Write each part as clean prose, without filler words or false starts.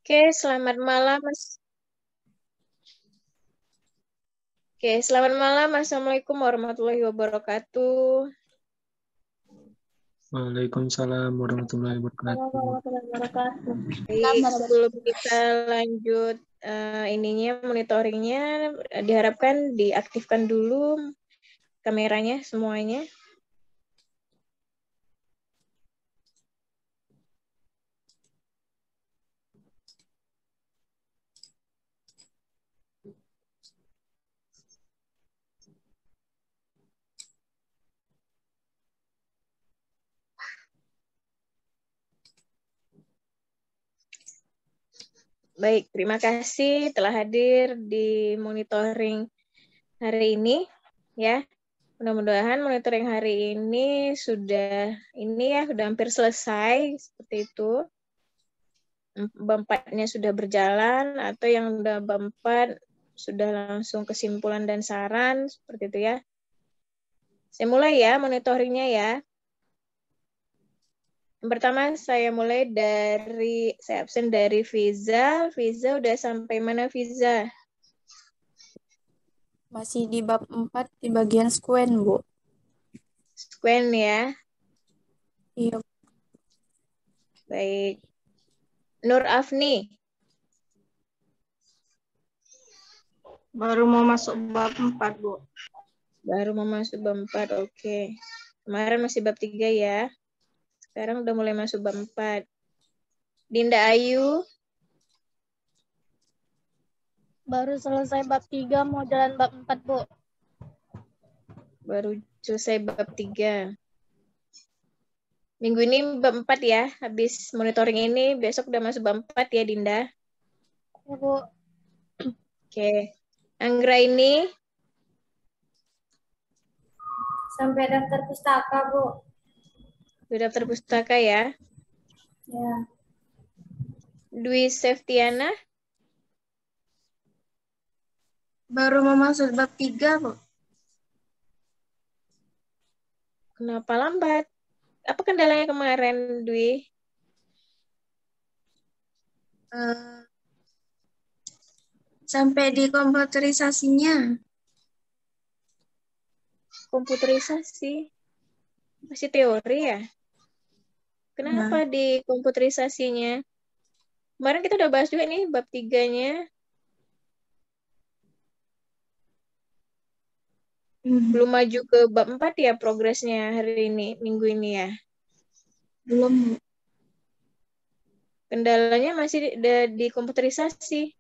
Oke, selamat malam, Mas. Oke, selamat malam. Assalamualaikum warahmatullahi wabarakatuh. Waalaikumsalam warahmatullahi wabarakatuh. Baik, sebelum kita lanjut monitoringnya, diharapkan diaktifkan dulu kameranya semuanya. Baik, terima kasih telah hadir di monitoring hari ini, ya. Mudah-mudahan monitoring hari ini sudah hampir selesai seperti itu. Bab 4-nya sudah berjalan atau yang udah bab 4 sudah langsung kesimpulan dan saran seperti itu ya. Saya mulai ya monitoringnya ya. Yang pertama saya mulai saya absen dari Fiza. Fiza udah sampai mana Fiza? Masih di bab 4 di bagian sekuen, Bu. Sekuen ya. Iya. Baik. Nur Afni. Baru mau masuk bab 4, Bu. Baru mau masuk bab 4, oke. Kemarin masih bab 3 ya. Sekarang udah mulai masuk bab 4. Dinda Ayu. Baru selesai bab 3, mau jalan bab 4, Bu. Baru selesai bab 3. Minggu ini bab 4 ya. Habis monitoring ini, besok udah masuk bab 4 ya, Dinda. Ya, Bu. Oke. Anggra ini? Sampai daftar pustaka, Bu. Udah daftar pustaka ya. Ya. Dwi Septiana? Baru mau masuk bab 3, Bu. Kenapa lambat? Apa kendalanya kemarin, Dwi? Sampai di komputerisasinya. Komputerisasi? Masih teori ya? Kenapa di komputerisasinya? Kemarin kita udah bahas juga nih bab 3-nya. Belum maju ke bab 4 ya progresnya hari ini, minggu ini ya? Belum. Kendalanya masih di komputerisasi.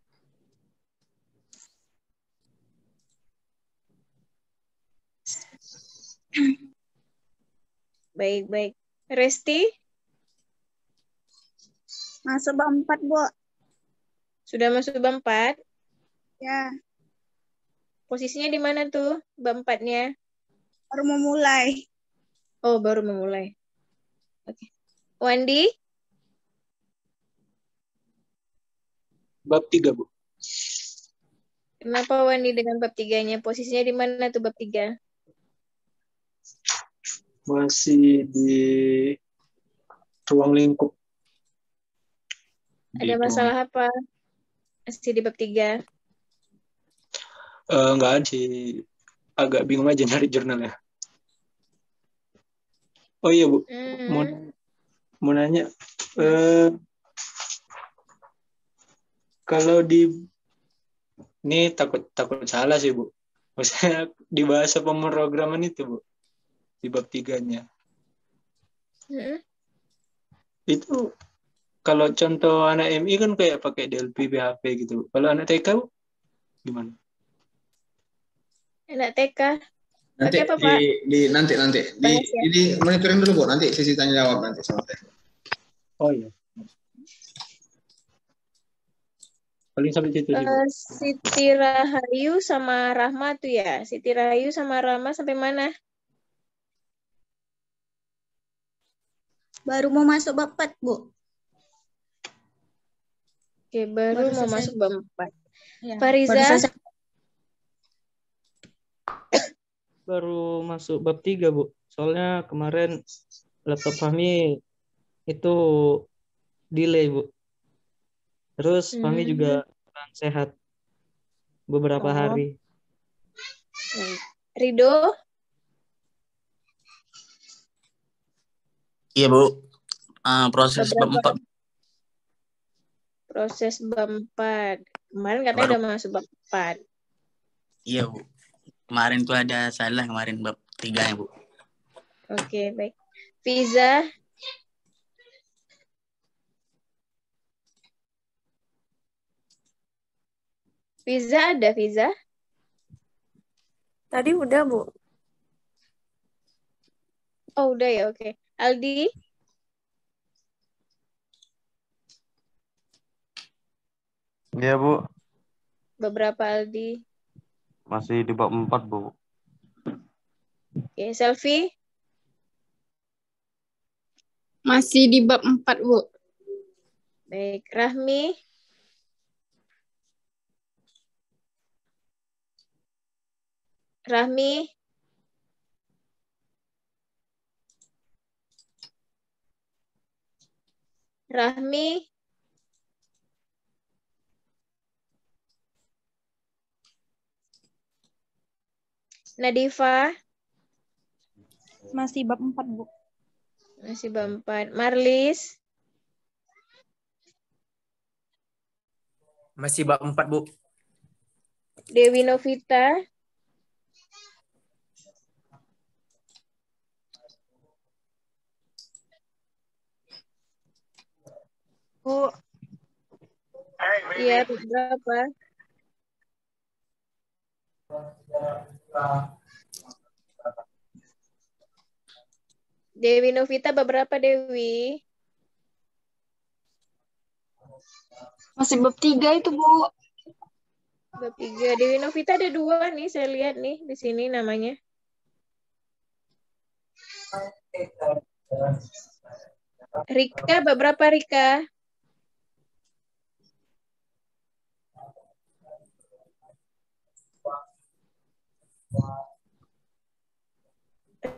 Baik. Resti? Masuk bab 4, Bu. Sudah masuk bab 4? Ya. Posisinya di mana tuh bab 4-nya? Baru mau mulai. Oh, baru memulai. Oke. Wandi? Bab 3, Bu. Kenapa Wandi dengan bab 3-nya? Posisinya di mana tuh bab 3? Masih di ruang lingkup. Ada masalah apa? Masih di bab 3? Nggak ada sih. Agak bingung aja nyari jurnalnya. Oh iya, Bu. Mau nanya. Kalau ini takut salah sih, Bu. Maksudnya di bahasa pemrograman itu, Bu. Di bab 3-nya. Itu kalau contoh anak MI kan kayak pakai DLP, PHP gitu. Kalau anak TK, Bu, gimana? Anak TK? Nanti apa, Pak? nanti. Ini monitoring dulu, Bu. Nanti sesi tanya jawab nanti sama Teh. Oh iya. Paling sampai situ sih, Bu. Siti Rahayu sama Rahma tuh ya. Siti Rahayu sama Rahma sampai mana? Baru mau masuk bab 4, Bu. Oke, baru mau selesai. masuk bab 4. Ya. Fariza? Baru masuk bab 3, Bu. Soalnya kemarin laptop kami itu delay, Bu. Terus Fahmi juga kurang sehat beberapa Oh. hari. Baik. Rido, Iya, Bu. Proses bab beberapa 4. proses bab 4. Kemarin katanya Baru. udah masuk bab 4. Iya, Bu. Kemarin tuh ada salah kemarin bab 3 ya, Bu. Oke, baik. Fiza, ada Fiza? Tadi udah, Bu. Oh, udah ya, oke. Aldi, Iya, Bu. beberapa Aldi. Masih di bab 4, Bu. Oke, Selfie, Masih di bab 4, Bu. baik. Rahmi, Rahmi, Rahmi, Nadifa, Masih bab 4, Bu. masih bab 4. Marlis, Masih bab 4, Bu. Dewi Novita, Bu, iya, berapa? Dewi Novita beberapa, Dewi? Masih bab 3 itu, Bu. Bab 3. Dewi Novita ada 2 nih, saya lihat nih di sini namanya. Rika, beberapa Rika?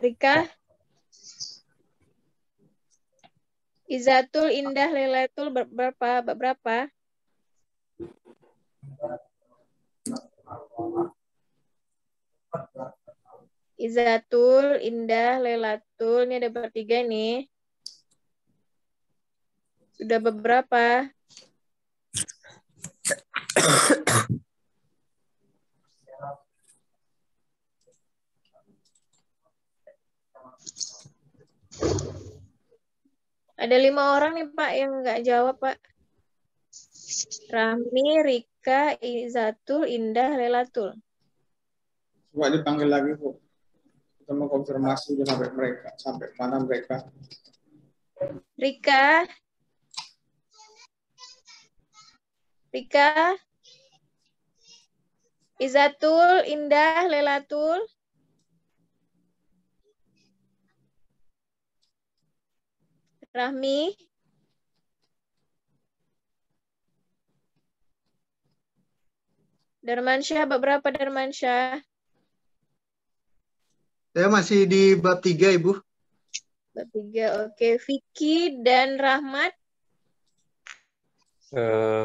Rika? Izatul, Indah, Lailatul, berapa? Izatul, Indah, Lailatul, ini ada bertiga nih. Sudah beberapa? Ada 5 orang nih Pak yang nggak jawab Pak. Rahmi, Rika, Izatul, Indah, Lailatul. Coba dipanggil lagi, Bu. Kita mau konfirmasi sampai mana mereka. Rika, Izatul, Indah, Lailatul. Rahmi, Darmansyah, beberapa Darmansyah? Saya masih di bab 3, Ibu. Bab 3, oke. Vicky dan Rahmat?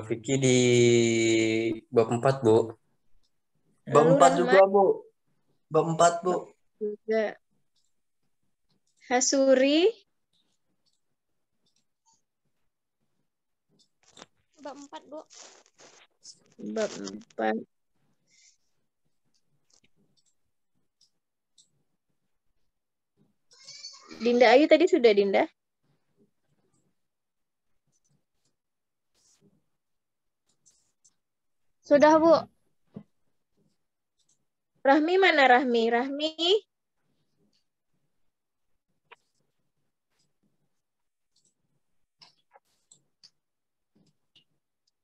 Vicky di bab 4, Bu. Bab Lalu 4 Rahmat? juga, Bu. Bab 4, Bu. Juga. Hasuri? Bab 4, Bu. Bab 4. Dinda Ayu tadi sudah, Dinda? Sudah, Bu. Rahmi mana Rahmi? Rahmi?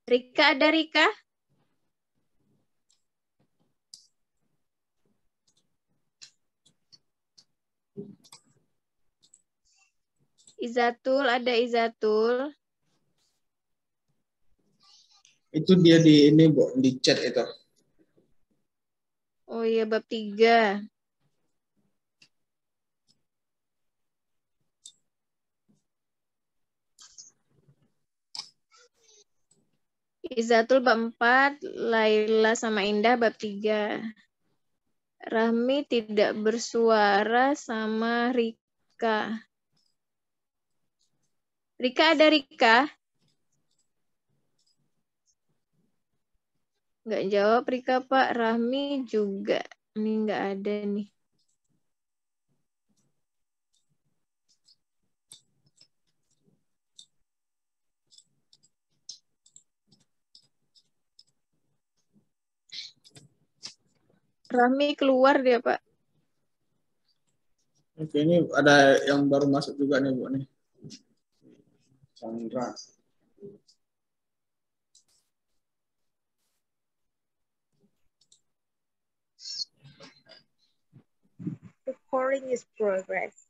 Rika, ada Rika? Izatul, ada Izatul? Itu dia di ini, Bu, di chat itu. Oh iya, bab 3. Izatul bab 4, Laila sama Indah bab 3. Rahmi tidak bersuara sama Rika. Rika ada Rika? Nggak jawab Rika, Pak. Rahmi juga. Ini nggak ada nih. Rahmi keluar dia, Pak. Oke, ini ada yang baru masuk juga nih, Bu nih. Chandra. Recording is progress.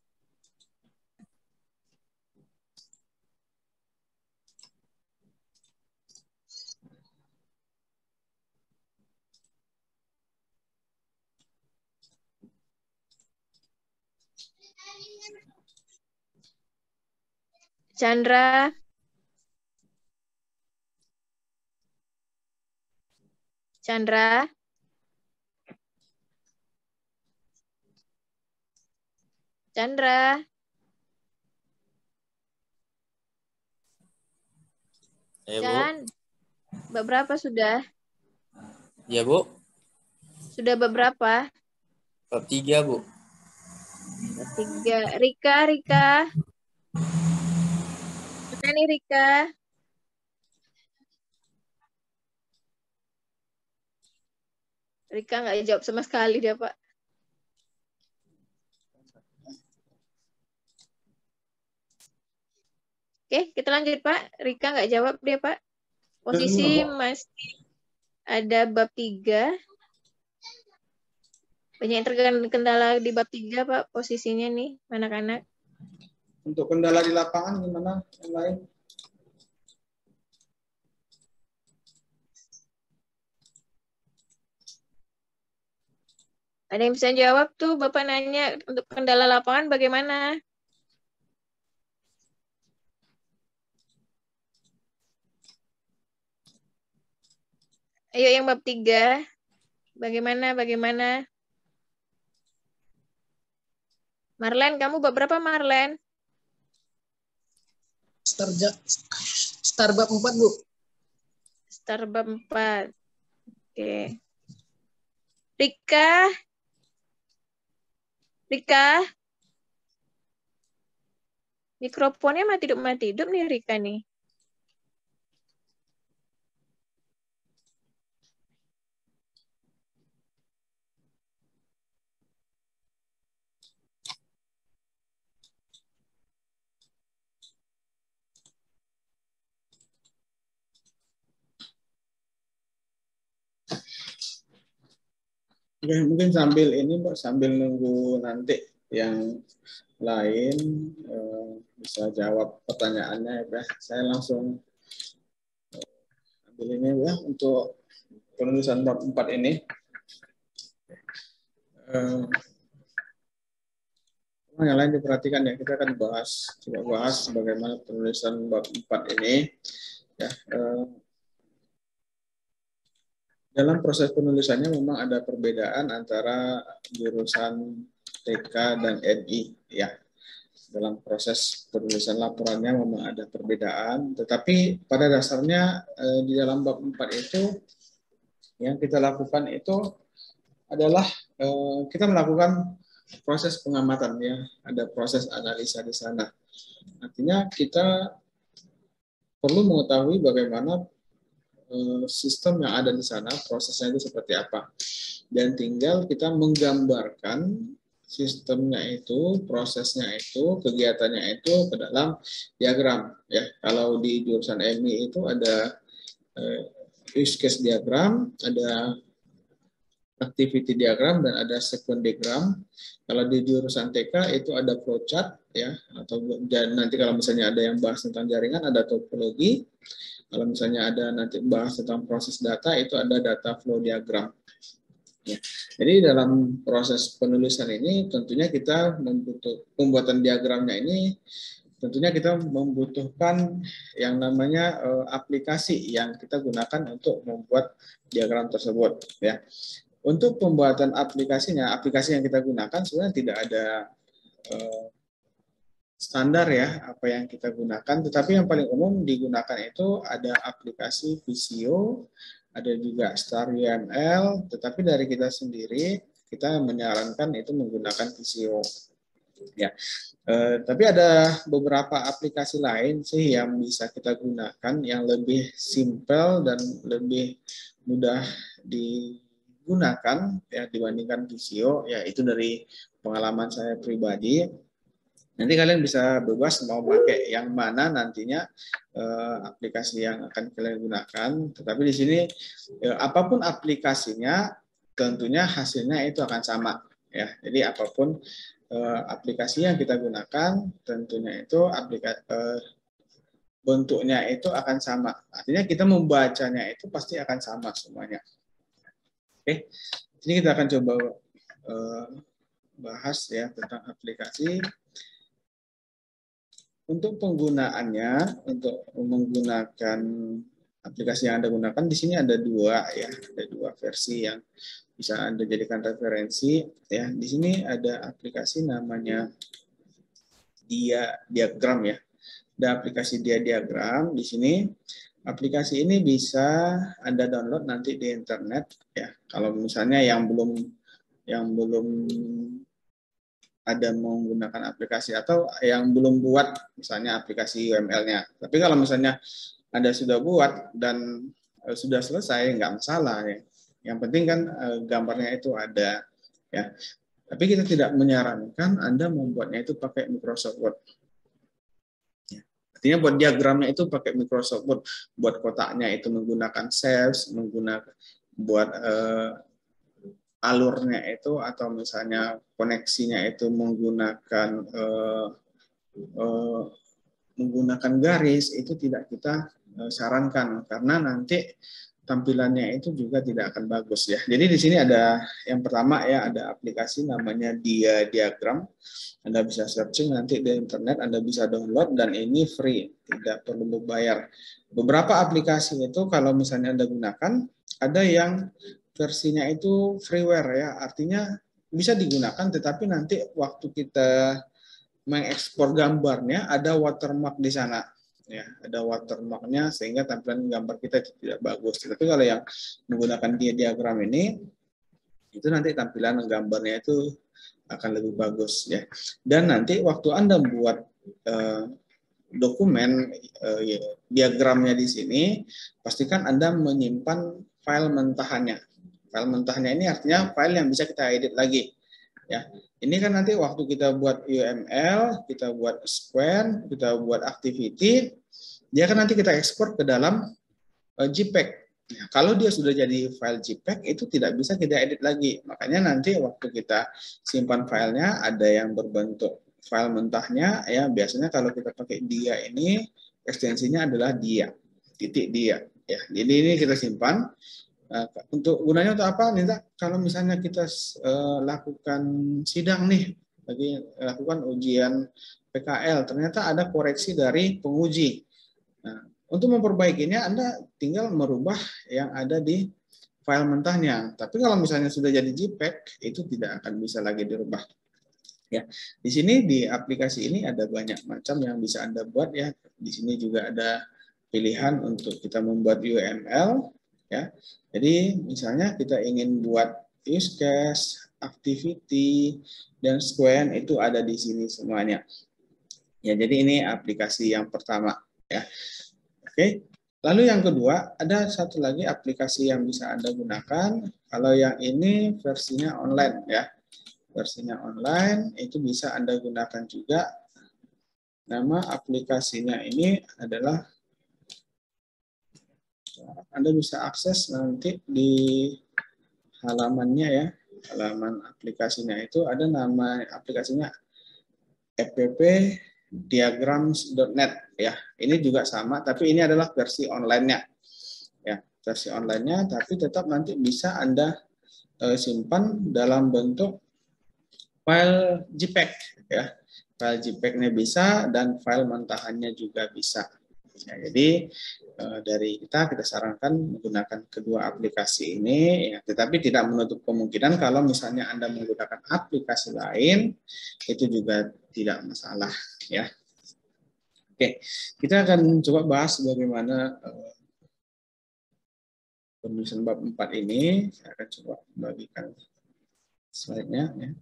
Chandra. Chandra. Chandra. Ya, Bu. Chan. Bab berapa sudah? Ya, Bu. Sudah bab berapa? Bab 3, Bu. Bab 3. Rika. Mana nih Rika? Rika nggak jawab sama sekali dia, Pak. Oke, kita lanjut, Pak. Rika nggak jawab dia, Pak. Posisi masih ada bab 3. Banyak kendala di bab 3, Pak. Posisinya nih, anak-anak. Untuk kendala di lapangan gimana yang lain? Ada yang bisa jawab tuh, Bapak nanya untuk kendala lapangan bagaimana? Ayo yang bab 3. Bagaimana? Marlen, kamu bab berapa, Marlen? Start bab 4, Bu. Start bab 4. Oke. Rika. Mikrofonnya mati hidup nih Rika nih. Oke, mungkin sambil ini, Pak, sambil nunggu nanti yang lain bisa jawab pertanyaannya ya. Saya langsung ambil ini ya untuk penulisan bab 4 ini. Yang lain diperhatikan ya, kita akan coba bahas bagaimana penulisan bab 4 ini ya. Dalam proses penulisannya memang ada perbedaan antara jurusan TK dan NI ya. Dalam proses penulisan laporannya memang ada perbedaan, tetapi pada dasarnya di dalam bab 4 itu yang kita lakukan itu adalah kita melakukan proses pengamatan ya, ada proses analisa di sana. Artinya kita perlu mengetahui bagaimana sistem yang ada di sana, prosesnya itu seperti apa. Dan tinggal kita menggambarkan sistemnya itu, prosesnya itu, kegiatannya itu ke dalam diagram. Ya, kalau di jurusan MI itu ada use case diagram, ada activity diagram, dan ada sequence diagram. Kalau di jurusan TK itu ada flowchart, ya, dan nanti kalau misalnya ada yang bahas tentang jaringan ada topologi. Kalau misalnya ada nanti bahas tentang proses data, itu ada data flow diagram. Ya. Jadi dalam proses penulisan ini tentunya kita membutuhkan pembuatan diagramnya ini tentunya kita membutuhkan yang namanya aplikasi yang kita gunakan untuk membuat diagram tersebut ya. Untuk pembuatan aplikasinya, aplikasi yang kita gunakan sebenarnya tidak ada standar ya apa yang kita gunakan, tetapi yang paling umum digunakan itu ada aplikasi Visio, ada juga Star UML, tetapi dari kita sendiri kita menyarankan itu menggunakan Visio ya. Tapi ada beberapa aplikasi lain sih yang bisa kita gunakan yang lebih simpel dan lebih mudah digunakan ya dibandingkan Visio ya. Itu dari pengalaman saya pribadi. Nanti kalian bisa bebas mau pakai yang mana nantinya aplikasi yang akan kalian gunakan. Tetapi di sini apapun aplikasinya tentunya hasilnya itu akan sama ya. Jadi apapun aplikasi yang kita gunakan tentunya itu bentuknya itu akan sama. Artinya kita membacanya itu pasti akan sama semuanya. Oke, ini kita akan coba bahas ya tentang aplikasi. Untuk penggunaannya, untuk menggunakan aplikasi yang Anda gunakan di sini ada dua ya, ada dua versi yang bisa Anda jadikan referensi ya. Di sini ada aplikasi namanya Diagram ya. Ada aplikasi Diagram di sini. Aplikasi ini bisa Anda download nanti di internet ya. Kalau misalnya yang belum ada menggunakan aplikasi atau yang belum buat misalnya aplikasi UML-nya. Tapi kalau misalnya Anda sudah buat dan sudah selesai, nggak masalah ya. Yang penting kan gambarnya itu ada ya. Tapi kita tidak menyarankan Anda membuatnya itu pakai Microsoft Word. Ya. Artinya buat diagramnya itu pakai Microsoft Word, buat kotaknya itu menggunakan cells, menggunakan buat alurnya itu atau misalnya koneksinya itu menggunakan garis itu tidak kita sarankan karena nanti tampilannya itu juga tidak akan bagus ya. Jadi di sini ada yang pertama ya, ada aplikasi namanya Diagram. Anda bisa searching nanti di internet, Anda bisa download dan ini free, tidak perlu berbayar. Beberapa aplikasi itu kalau misalnya Anda gunakan ada yang versinya itu freeware ya, artinya bisa digunakan tetapi nanti waktu kita mengekspor gambarnya ada watermark di sana ya, ada watermarknya sehingga tampilan gambar kita itu tidak bagus. Tapi kalau yang menggunakan Diagram ini itu nanti tampilan gambarnya itu akan lebih bagus ya. Dan nanti waktu Anda buat dokumen diagramnya di sini, pastikan Anda menyimpan file mentahannya. File mentahnya ini artinya file yang bisa kita edit lagi. Ya, ini kan nanti waktu kita buat UML, kita buat square, kita buat activity, dia kan nanti kita ekspor ke dalam JPEG. Nah, kalau dia sudah jadi file JPEG itu tidak bisa kita edit lagi. Makanya nanti waktu kita simpan filenya ada yang berbentuk file mentahnya ya. Biasanya kalau kita pakai dia ini ekstensinya adalah dia, titik dia. Ya, jadi ini kita simpan. Untuk gunanya untuk apa? Nita? Kalau misalnya kita lakukan sidang nih, lagi lakukan ujian PKL, ternyata ada koreksi dari penguji. Nah, untuk memperbaikinya, Anda tinggal merubah yang ada di file mentahnya. Tapi kalau misalnya sudah jadi JPEG, itu tidak akan bisa lagi dirubah. Ya, di sini di aplikasi ini ada banyak macam yang bisa Anda buat ya. Di sini juga ada pilihan untuk kita membuat UML. Ya, jadi misalnya kita ingin buat use case, activity, dan square itu ada di sini semuanya. Ya, jadi ini aplikasi yang pertama. Ya, oke. Lalu yang kedua ada satu lagi aplikasi yang bisa Anda gunakan. Kalau yang ini versinya online ya, versinya online itu bisa Anda gunakan juga. Nama aplikasinya ini adalah Anda bisa akses nanti di halamannya ya, halaman aplikasinya itu ada nama aplikasinya appdiagrams.net ya. Ini juga sama, tapi ini adalah versi online-nya ya, versi online-nya, tapi tetap nanti bisa Anda simpan dalam bentuk file JPEG ya. file JPEG-nya bisa, dan file mentahannya juga bisa. Ya, jadi dari kita sarankan menggunakan kedua aplikasi ini, ya, tetapi tidak menutup kemungkinan kalau misalnya Anda menggunakan aplikasi lain, itu juga tidak masalah. Ya. Oke, kita akan coba bahas bagaimana penulisan bab 4 ini. Saya akan coba bagikan slide-nya. Ya.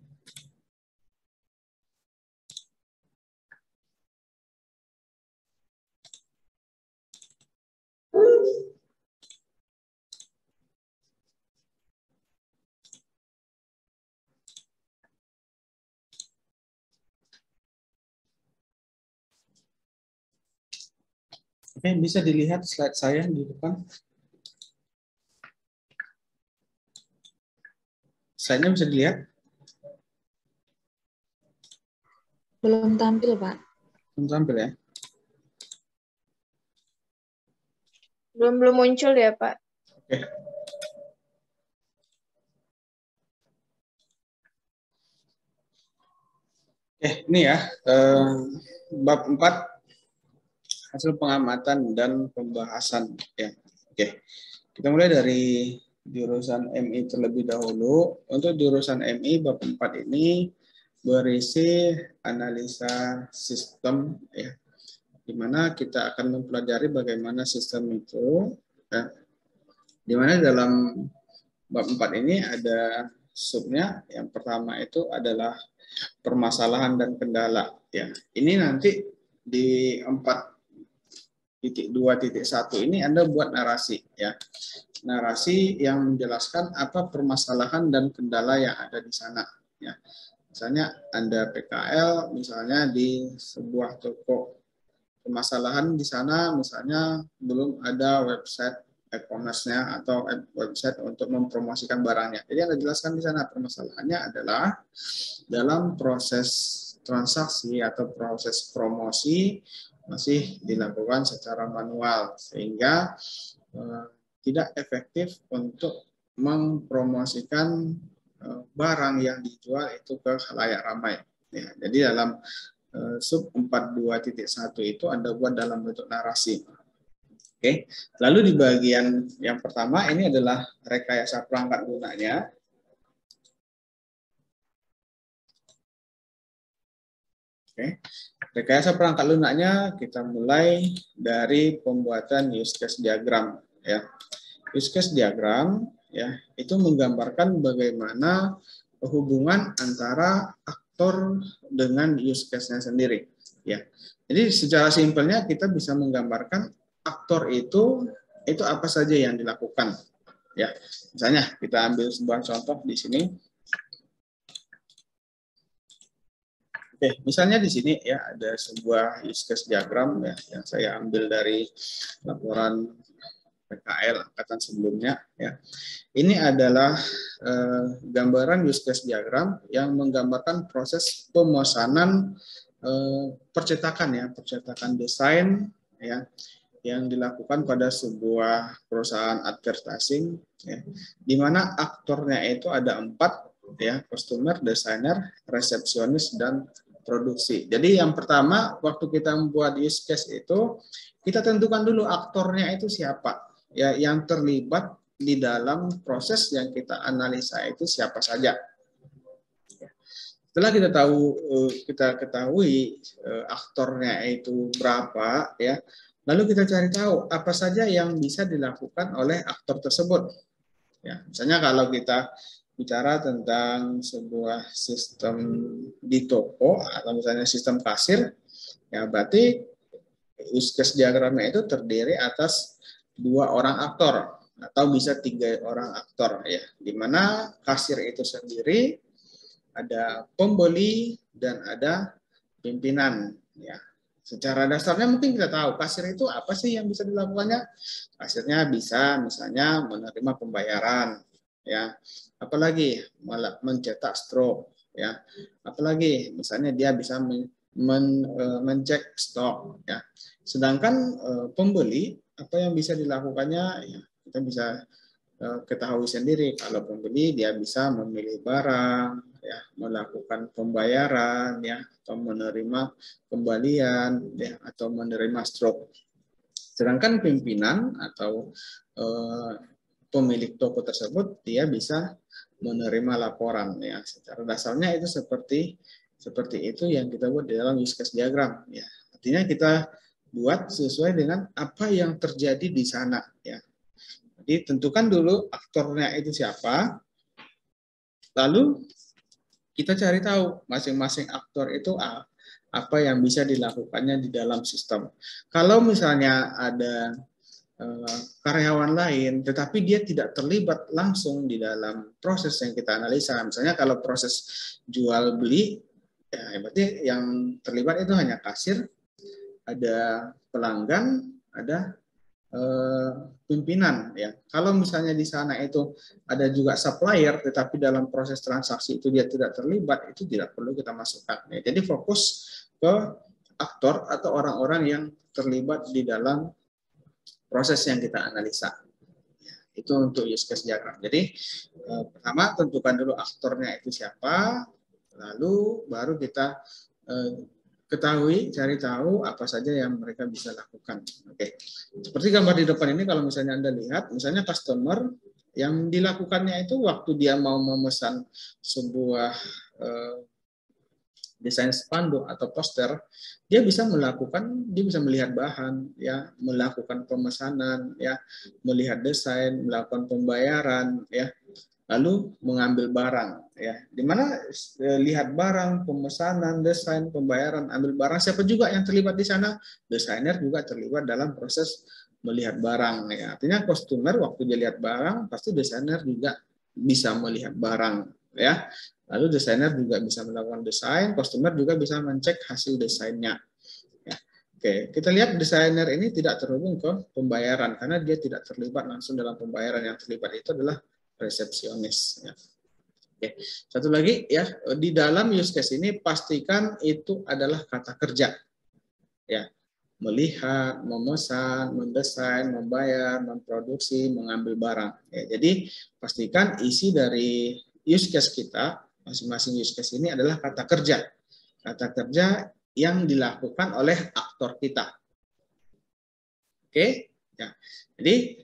Oke, bisa dilihat slide saya di depan. Slide-nya bisa dilihat? Belum tampil, Pak. Belum tampil ya? Belum muncul ya, Pak. Oke. Ini ya, bab 4 hasil pengamatan dan pembahasan. Ya. Oke, kita mulai dari jurusan MI terlebih dahulu. Untuk jurusan MI bab 4 ini berisi analisa sistem, ya, di mana kita akan mempelajari bagaimana sistem itu, ya, di mana dalam bab 4 ini ada subnya. Yang pertama itu adalah permasalahan dan kendala. Ya, ini nanti di 4.2.1 ini Anda buat narasi, ya, narasi yang menjelaskan apa permasalahan dan kendala yang ada di sana. Ya, misalnya Anda PKL, misalnya di sebuah toko, permasalahan di sana misalnya belum ada website e-commerce-nya atau website untuk mempromosikan barangnya. Jadi Anda jelaskan di sana permasalahannya adalah dalam proses transaksi atau proses promosi masih dilakukan secara manual sehingga tidak efektif untuk mempromosikan barang yang dijual itu ke khalayak ramai. Ya, jadi dalam sub 4.2.1 itu Anda buat dalam bentuk narasi. Oke, lalu di bagian yang pertama ini adalah rekayasa perangkat lunaknya. Oke, rekayasa perangkat lunaknya kita mulai dari pembuatan use case diagram. Ya, use case diagram, ya, itu menggambarkan bagaimana hubungan antara aktor dengan use case-nya sendiri. Ya, jadi secara simpelnya kita bisa menggambarkan aktor itu apa saja yang dilakukan. Ya, misalnya kita ambil sebuah contoh di sini. Oke, misalnya di sini ya ada sebuah use case diagram, ya, yang saya ambil dari laporan PKL angkatan sebelumnya. Ya, ini adalah gambaran use case diagram yang menggambarkan proses pemesanan percetakan, ya, percetakan desain, ya, yang dilakukan pada sebuah perusahaan advertising, ya, di mana aktornya itu ada 4, ya, customer, desainer, resepsionis, dan produksi. Jadi yang pertama waktu kita membuat use case itu kita tentukan dulu aktornya itu siapa, ya, yang terlibat di dalam proses yang kita analisa itu siapa saja. Setelah kita ketahui aktornya itu berapa, ya, lalu kita cari tahu apa saja yang bisa dilakukan oleh aktor tersebut. Ya, misalnya kalau kita bicara tentang sebuah sistem di toko atau misalnya sistem kasir, ya berarti use case diagramnya itu terdiri atas 2 orang aktor atau bisa 3 orang aktor, ya, di mana kasir itu sendiri ada pembeli dan ada pimpinan, ya. Secara dasarnya mungkin kita tahu kasir itu apa sih yang bisa dilakukannya. Kasirnya bisa misalnya menerima pembayaran, ya, apalagi malah mencetak strop, ya, apalagi misalnya dia bisa mencek stok, ya. Sedangkan pembeli apa yang bisa dilakukannya, ya, kita bisa ketahui sendiri kalau pembeli dia bisa memilih barang, ya, melakukan pembayaran, ya, atau menerima kembalian, ya, atau menerima stroke. Sedangkan pimpinan atau pemilik toko tersebut dia bisa menerima laporan, ya. Secara dasarnya itu seperti itu yang kita buat di dalam use case diagram, ya. Artinya kita buat sesuai dengan apa yang terjadi di sana, ya. Jadi tentukan dulu aktornya itu siapa, lalu kita cari tahu masing-masing aktor itu apa yang bisa dilakukannya di dalam sistem. Kalau misalnya ada karyawan lain, tetapi dia tidak terlibat langsung di dalam proses yang kita analisa. Misalnya kalau proses jual beli, ya berarti yang terlibat itu hanya kasir, ada pelanggan, ada pimpinan, ya. Kalau misalnya di sana itu ada juga supplier, tetapi dalam proses transaksi itu dia tidak terlibat, itu tidak perlu kita masukkan. Ya. Jadi fokus ke aktor atau orang-orang yang terlibat di dalam proses yang kita analisa. Ya, itu untuk use case diagram. Jadi pertama tentukan dulu aktornya itu siapa, lalu baru kita ketahui, cari tahu apa saja yang mereka bisa lakukan. Oke. Seperti gambar di depan ini, kalau misalnya Anda lihat, misalnya customer yang dilakukannya itu waktu dia mau memesan sebuah desain spanduk atau poster, dia bisa melihat bahan, ya, melakukan pemesanan, ya, melihat desain, melakukan pembayaran, ya, lalu mengambil barang, ya. Di mana lihat barang, pemesanan, desain, pembayaran, ambil barang, siapa juga yang terlibat di sana? Desainer juga terlibat dalam proses melihat barang, ya. Artinya customer waktu dia lihat barang, pasti desainer juga bisa melihat barang, ya. Lalu desainer juga bisa melakukan desain, customer juga bisa mencek hasil desainnya. Ya. Oke, kita lihat desainer ini tidak terhubung ke pembayaran karena dia tidak terlibat langsung dalam pembayaran. Yang terlibat itu adalah resepsionis. Ya. Oke. Satu lagi, ya, di dalam use case ini pastikan itu adalah kata kerja, ya, melihat, memesan, mendesain, membayar, memproduksi, mengambil barang. Ya, jadi pastikan isi dari use case kita, masing-masing use case ini adalah kata kerja yang dilakukan oleh aktor kita. Oke, ya, jadi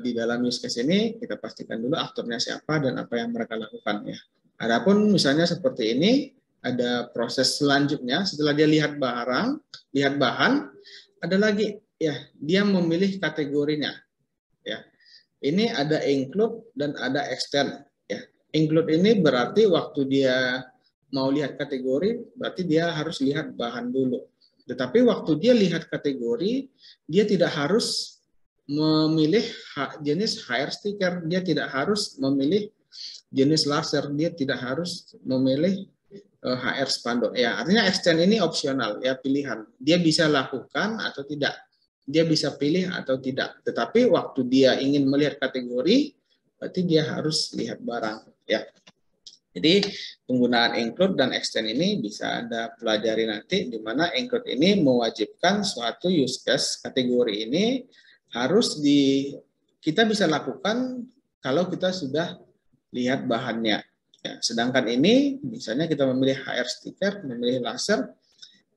di dalam use case ini kita pastikan dulu aktornya siapa dan apa yang mereka lakukan, ya. Adapun misalnya seperti ini, ada proses selanjutnya setelah dia lihat bahan, ada lagi, ya, dia memilih kategorinya, ya. Ini ada include dan ada extend, ya. Include ini berarti waktu dia mau lihat kategori berarti dia harus lihat bahan dulu. Tetapi waktu dia lihat kategori, dia tidak harus memilih jenis HR sticker, dia tidak harus memilih jenis laser, dia tidak harus memilih HR spanduk. Ya, artinya extend ini opsional, ya, pilihan. Dia bisa lakukan atau tidak, dia bisa pilih atau tidak. Tetapi waktu dia ingin melihat kategori, berarti dia harus lihat barang, ya. Jadi penggunaan include dan extend ini bisa Anda pelajari nanti, di mana include ini mewajibkan suatu use case kategori ini harus kita bisa lakukan kalau kita sudah lihat bahannya. Ya, sedangkan ini misalnya kita memilih HR stiker, memilih laser,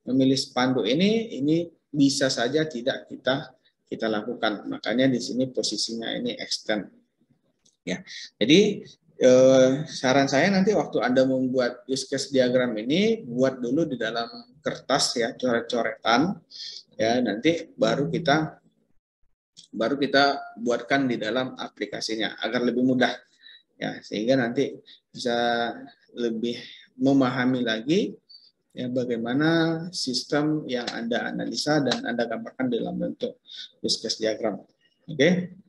memilih spanduk ini bisa saja tidak kita lakukan. Makanya di sini posisinya ini extend. Ya, jadi saran saya nanti waktu Anda membuat use case diagram ini, buat dulu di dalam kertas, ya, coret-coretan, ya, nanti baru kita buatkan di dalam aplikasinya agar lebih mudah, ya, sehingga nanti bisa lebih memahami lagi, ya, bagaimana sistem yang Anda analisa dan Anda gambarkan dalam bentuk use case diagram. Oke.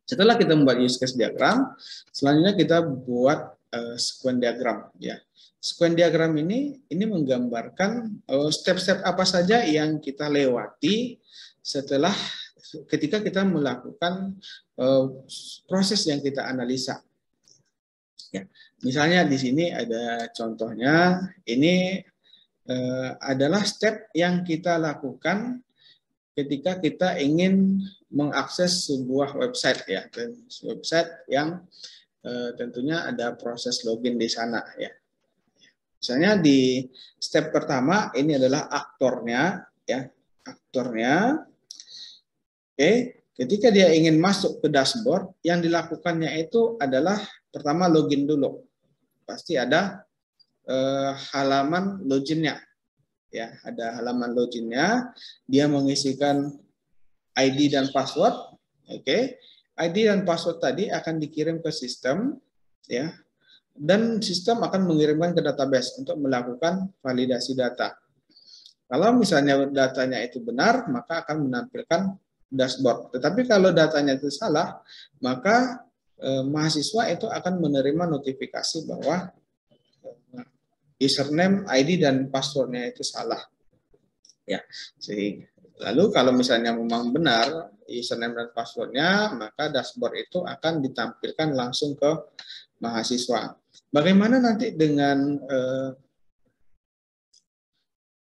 Setelah kita membuat use case diagram, selanjutnya kita buat sequence diagram, ya. Sequence diagram ini menggambarkan step-step apa saja yang kita lewati setelah ketika kita melakukan proses yang kita analisa. Ya. Misalnya di sini ada contohnya, ini adalah step yang kita lakukan ketika kita ingin mengakses sebuah website ya, website yang tentunya ada proses login di sana ya. Misalnya di step pertama ini adalah aktornya ya, aktornya. Oke, ketika dia ingin masuk ke dashboard, yang dilakukannya itu adalah pertama login dulu. Pasti ada halaman loginnya. Ya, ada halaman loginnya. Dia mengisikan ID dan password. Oke, ID dan password tadi akan dikirim ke sistem, ya, dan sistem akan mengirimkan ke database untuk melakukan validasi data. Kalau misalnya datanya itu benar, maka akan menampilkan dashboard. Tetapi kalau datanya itu salah, maka mahasiswa itu akan menerima notifikasi bahwa username, ID, dan passwordnya itu salah. Ya, lalu kalau misalnya memang benar username dan passwordnya, maka dashboard itu akan ditampilkan langsung ke mahasiswa. Bagaimana nanti dengan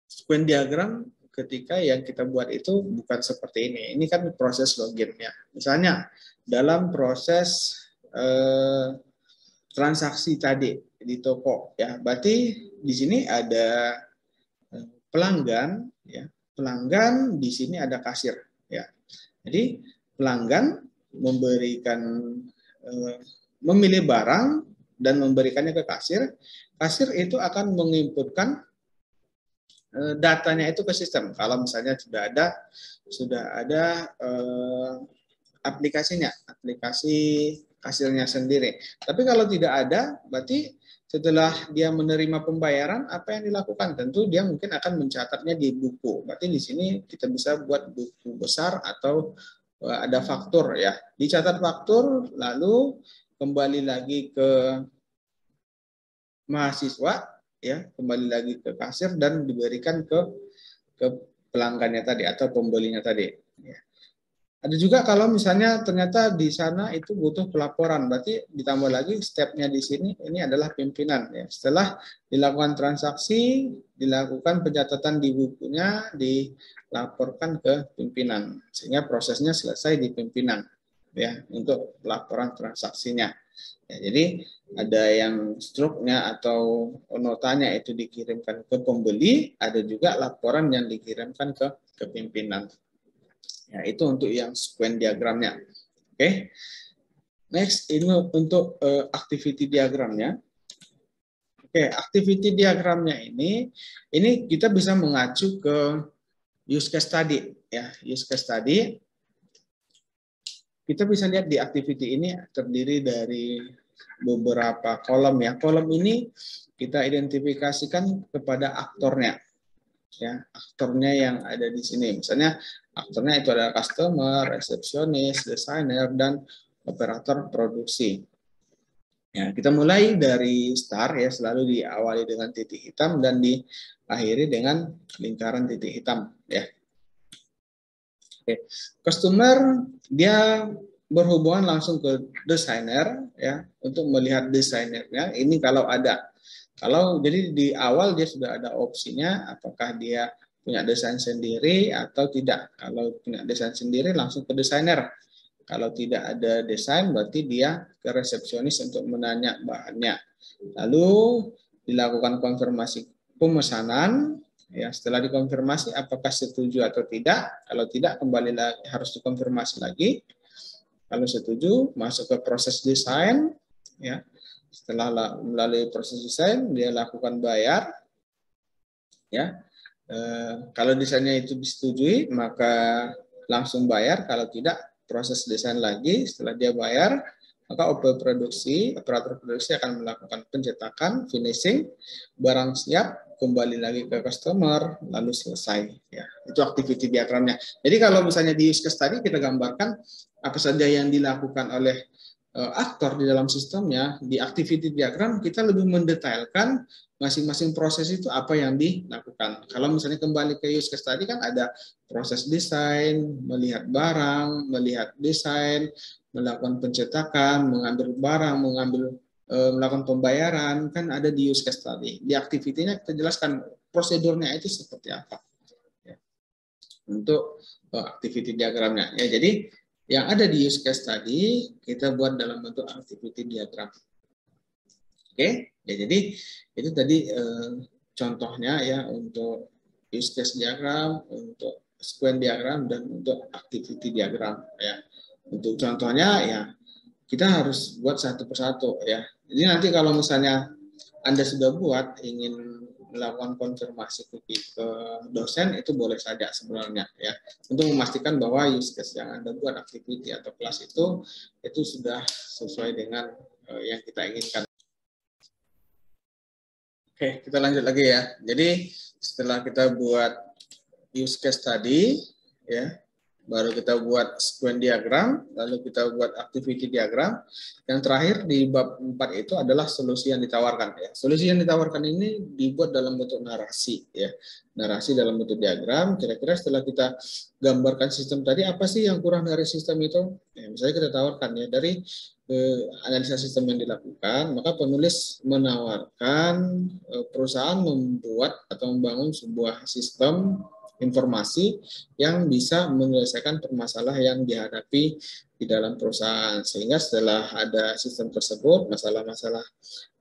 sequence diagram ketika yang kita buat itu bukan seperti ini. Ini kan proses loginnya. Misalnya dalam proses transaksi tadi di toko, ya, berarti di sini ada pelanggan, ya, pelanggan di sini ada kasir, ya. Jadi pelanggan memberikan memilih barang dan memberikannya ke kasir. Kasir itu akan menginputkan datanya itu ke sistem. Kalau misalnya sudah ada aplikasinya, aplikasi kasirnya sendiri. Tapi kalau tidak ada, berarti setelah dia menerima pembayaran, apa yang dilakukan? Tentu dia mungkin akan mencatatnya di buku. Berarti di sini kita bisa buat buku besar atau ada faktur, ya. Dicatat faktur, lalu kembali lagi ke mahasiswa, ya, kembali lagi ke kasir dan diberikan ke pelanggannya tadi atau pembelinya tadi. Ya. Ada juga kalau misalnya ternyata di sana itu butuh pelaporan, berarti ditambah lagi stepnya di sini, ini adalah pimpinan. Ya. Setelah dilakukan transaksi, dilakukan pencatatan di bukunya, dilaporkan ke pimpinan, sehingga prosesnya selesai di pimpinan, ya, untuk laporan transaksinya. Ya, jadi ada yang struknya atau notanya itu dikirimkan ke pembeli, ada juga laporan yang dikirimkan ke pimpinan. Ya, itu untuk yang sequence diagramnya. Oke. Next, ini untuk activity diagramnya. Oke, activity diagramnya ini kita bisa mengacu ke use case study, ya. Use case study. Kita bisa lihat di activity ini terdiri dari beberapa kolom, ya. Kolom ini kita identifikasikan kepada aktornya, ya, aktornya yang ada di sini. Misalnya aktornya itu adalah customer, resepsionis, desainer, dan operator produksi. Ya, kita mulai dari start, ya, selalu diawali dengan titik hitam dan diakhiri dengan lingkaran titik hitam, ya. Oke. Customer dia berhubungan langsung ke desainer, ya, untuk melihat desainernya. Ini kalau ada. Kalau jadi di awal dia sudah ada opsinya apakah dia punya desain sendiri atau tidak. Kalau punya desain sendiri langsung ke desainer. Kalau tidak ada desain berarti dia ke resepsionis untuk menanya bahannya. Lalu dilakukan konfirmasi pemesanan, ya, setelah dikonfirmasi apakah setuju atau tidak. Kalau tidak kembali lagi harus dikonfirmasi lagi. Kalau setuju masuk ke proses desain, ya. Setelah melalui proses desain dia lakukan bayar, ya. Kalau desainnya itu disetujui maka langsung bayar, kalau tidak proses desain lagi. Setelah dia bayar maka operator produksi akan melakukan pencetakan, finishing, barang siap, kembali lagi ke customer, lalu selesai. Ya, itu activity diagramnya. Jadi kalau misalnya di use case tadi kita gambarkan apa saja yang dilakukan oleh aktor di dalam sistemnya, di activity diagram kita lebih mendetailkan masing-masing proses itu apa yang dilakukan. Kalau misalnya kembali ke use case tadi kan ada proses desain, melihat barang, melihat desain, melakukan pencetakan, mengambil barang, melakukan pembayaran, kan ada di use case tadi. Di activity-nya kita jelaskan prosedurnya itu seperti apa. Ya. untuk activity diagramnya. Ya, jadi yang ada di use case tadi kita buat dalam bentuk activity diagram. Oke, ya jadi itu tadi contohnya ya untuk use case diagram, untuk sequence diagram, dan untuk activity diagram ya. Untuk contohnya ya kita harus buat satu persatu ya. Jadi nanti kalau misalnya Anda sudah buat, ingin melakukan konfirmasi ke dosen, itu boleh saja sebenarnya ya, untuk memastikan bahwa use case yang Anda buat, activity atau kelas itu sudah sesuai dengan yang kita inginkan. Oke, kita lanjut lagi ya. Jadi setelah kita buat use case tadi ya, baru kita buat sequence diagram, lalu kita buat activity diagram. Yang terakhir di bab 4 itu adalah solusi yang ditawarkan ya. Solusi yang ditawarkan ini dibuat dalam bentuk narasi ya. Narasi dalam bentuk diagram. Kira-kira setelah kita gambarkan sistem tadi, apa sih yang kurang dari sistem itu? Ya, misalnya kita tawarkan ya, dari analisa sistem yang dilakukan, maka penulis menawarkan perusahaan membuat atau membangun sebuah sistem informasi yang bisa menyelesaikan permasalahan yang dihadapi di dalam perusahaan, sehingga setelah ada sistem tersebut, masalah-masalah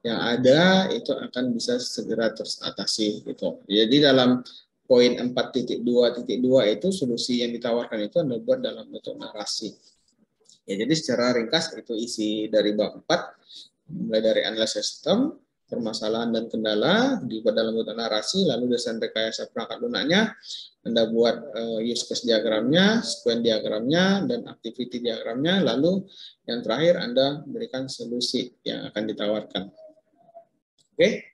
yang ada itu akan bisa segera teratasi gitu. Jadi dalam poin 4.2.2 itu solusi yang ditawarkan itu Anda buat dalam bentuk narasi. Ya, jadi secara ringkas itu isi dari bab 4, mulai dari analisis sistem, permasalahan dan kendala, dibuat dalam bentuk narasi, lalu desain rekayasa perangkat lunaknya, Anda buat use case diagramnya, sequence diagramnya, dan activity diagramnya, lalu yang terakhir Anda berikan solusi yang akan ditawarkan. Oke,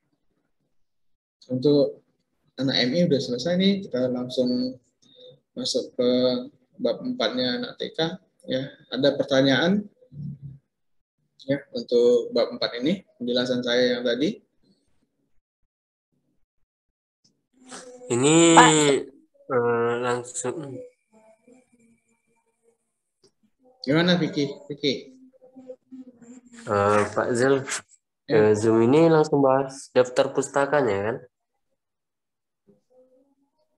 untuk anak MI udah selesai nih, kita langsung masuk ke bab 4-nya anak TK. Ya, ada pertanyaan? Ya, untuk bab 4 ini, penjelasan saya yang tadi. Ini langsung. Gimana Vicky? Pak Zel, Zoom ini langsung bahas daftar pustakanya kan?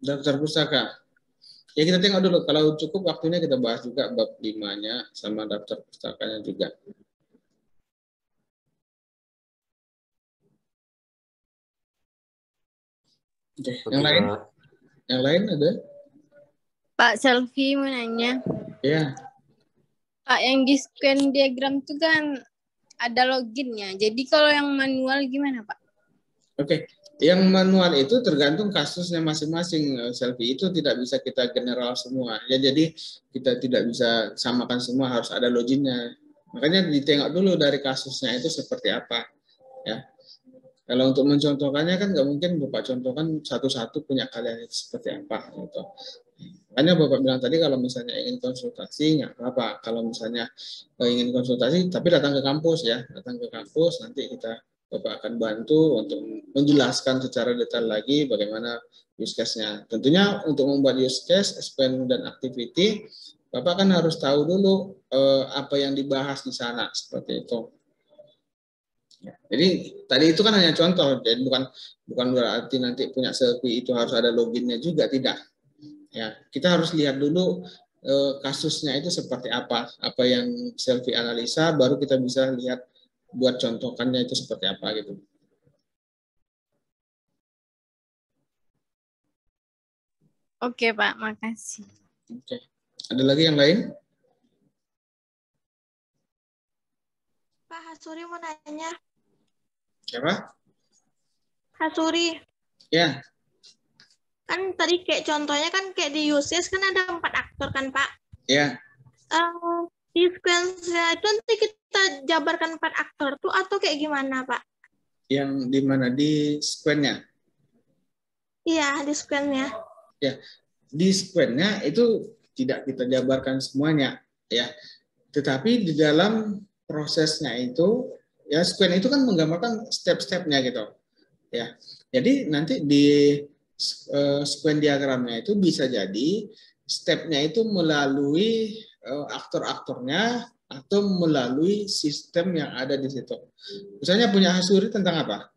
Daftar pustaka. Ya kita tengok dulu, kalau cukup waktunya kita bahas juga bab 5-nya sama daftar pustakanya juga. Oke, yang lain? Yang lain ada? Pak Selfie mau nanya. Ya. Pak, yang di scan diagram itu kan ada loginnya. Jadi kalau yang manual gimana, Pak? Oke, yang manual itu tergantung kasusnya masing-masing. Selfie itu tidak bisa kita general semua. Ya, jadi kita tidak bisa samakan semua, harus ada loginnya. Makanya ditengok dulu dari kasusnya itu seperti apa. Ya. Kalau untuk mencontohkannya kan nggak mungkin Bapak contohkan satu-satu punya kalian itu seperti apa gitu. Makanya Bapak bilang tadi kalau misalnya ingin konsultasi nggak apa-apa. Kalau misalnya ingin konsultasi tapi datang ke kampus ya, datang ke kampus nanti Bapak akan bantu untuk menjelaskan secara detail lagi bagaimana use case-nya. Tentunya untuk membuat use case, explain dan activity, Bapak kan harus tahu dulu apa yang dibahas di sana seperti itu. Ya, jadi tadi itu kan hanya contoh, jadi bukan berarti nanti punya selfie itu harus ada loginnya juga, tidak. Ya, kita harus lihat dulu kasusnya itu seperti apa yang selfie analisa, baru kita bisa lihat buat contohkannya itu seperti apa gitu. Oke Pak, makasih. Oke, ada lagi yang lain? Pak Hasuri mau nanya. Siapa? Hasuri. Ya. Kan tadi kayak contohnya kan kayak di UCS kan ada 4 aktor kan Pak? Ya. Di sequence-nya itu nanti kita jabarkan 4 aktor tuh atau kayak gimana Pak? Yang di mana? Di sequence-nya? Iya, di sequence-nya. Ya, di sequence-nya itu tidak kita jabarkan semuanya ya. Tetapi di dalam prosesnya itu ya, sequence itu kan menggambarkan step-stepnya gitu. Ya. Jadi nanti di sequence diagramnya itu bisa jadi stepnya itu melalui aktor-aktornya atau melalui sistem yang ada di situ. Misalnya punya Hasuri tentang apa?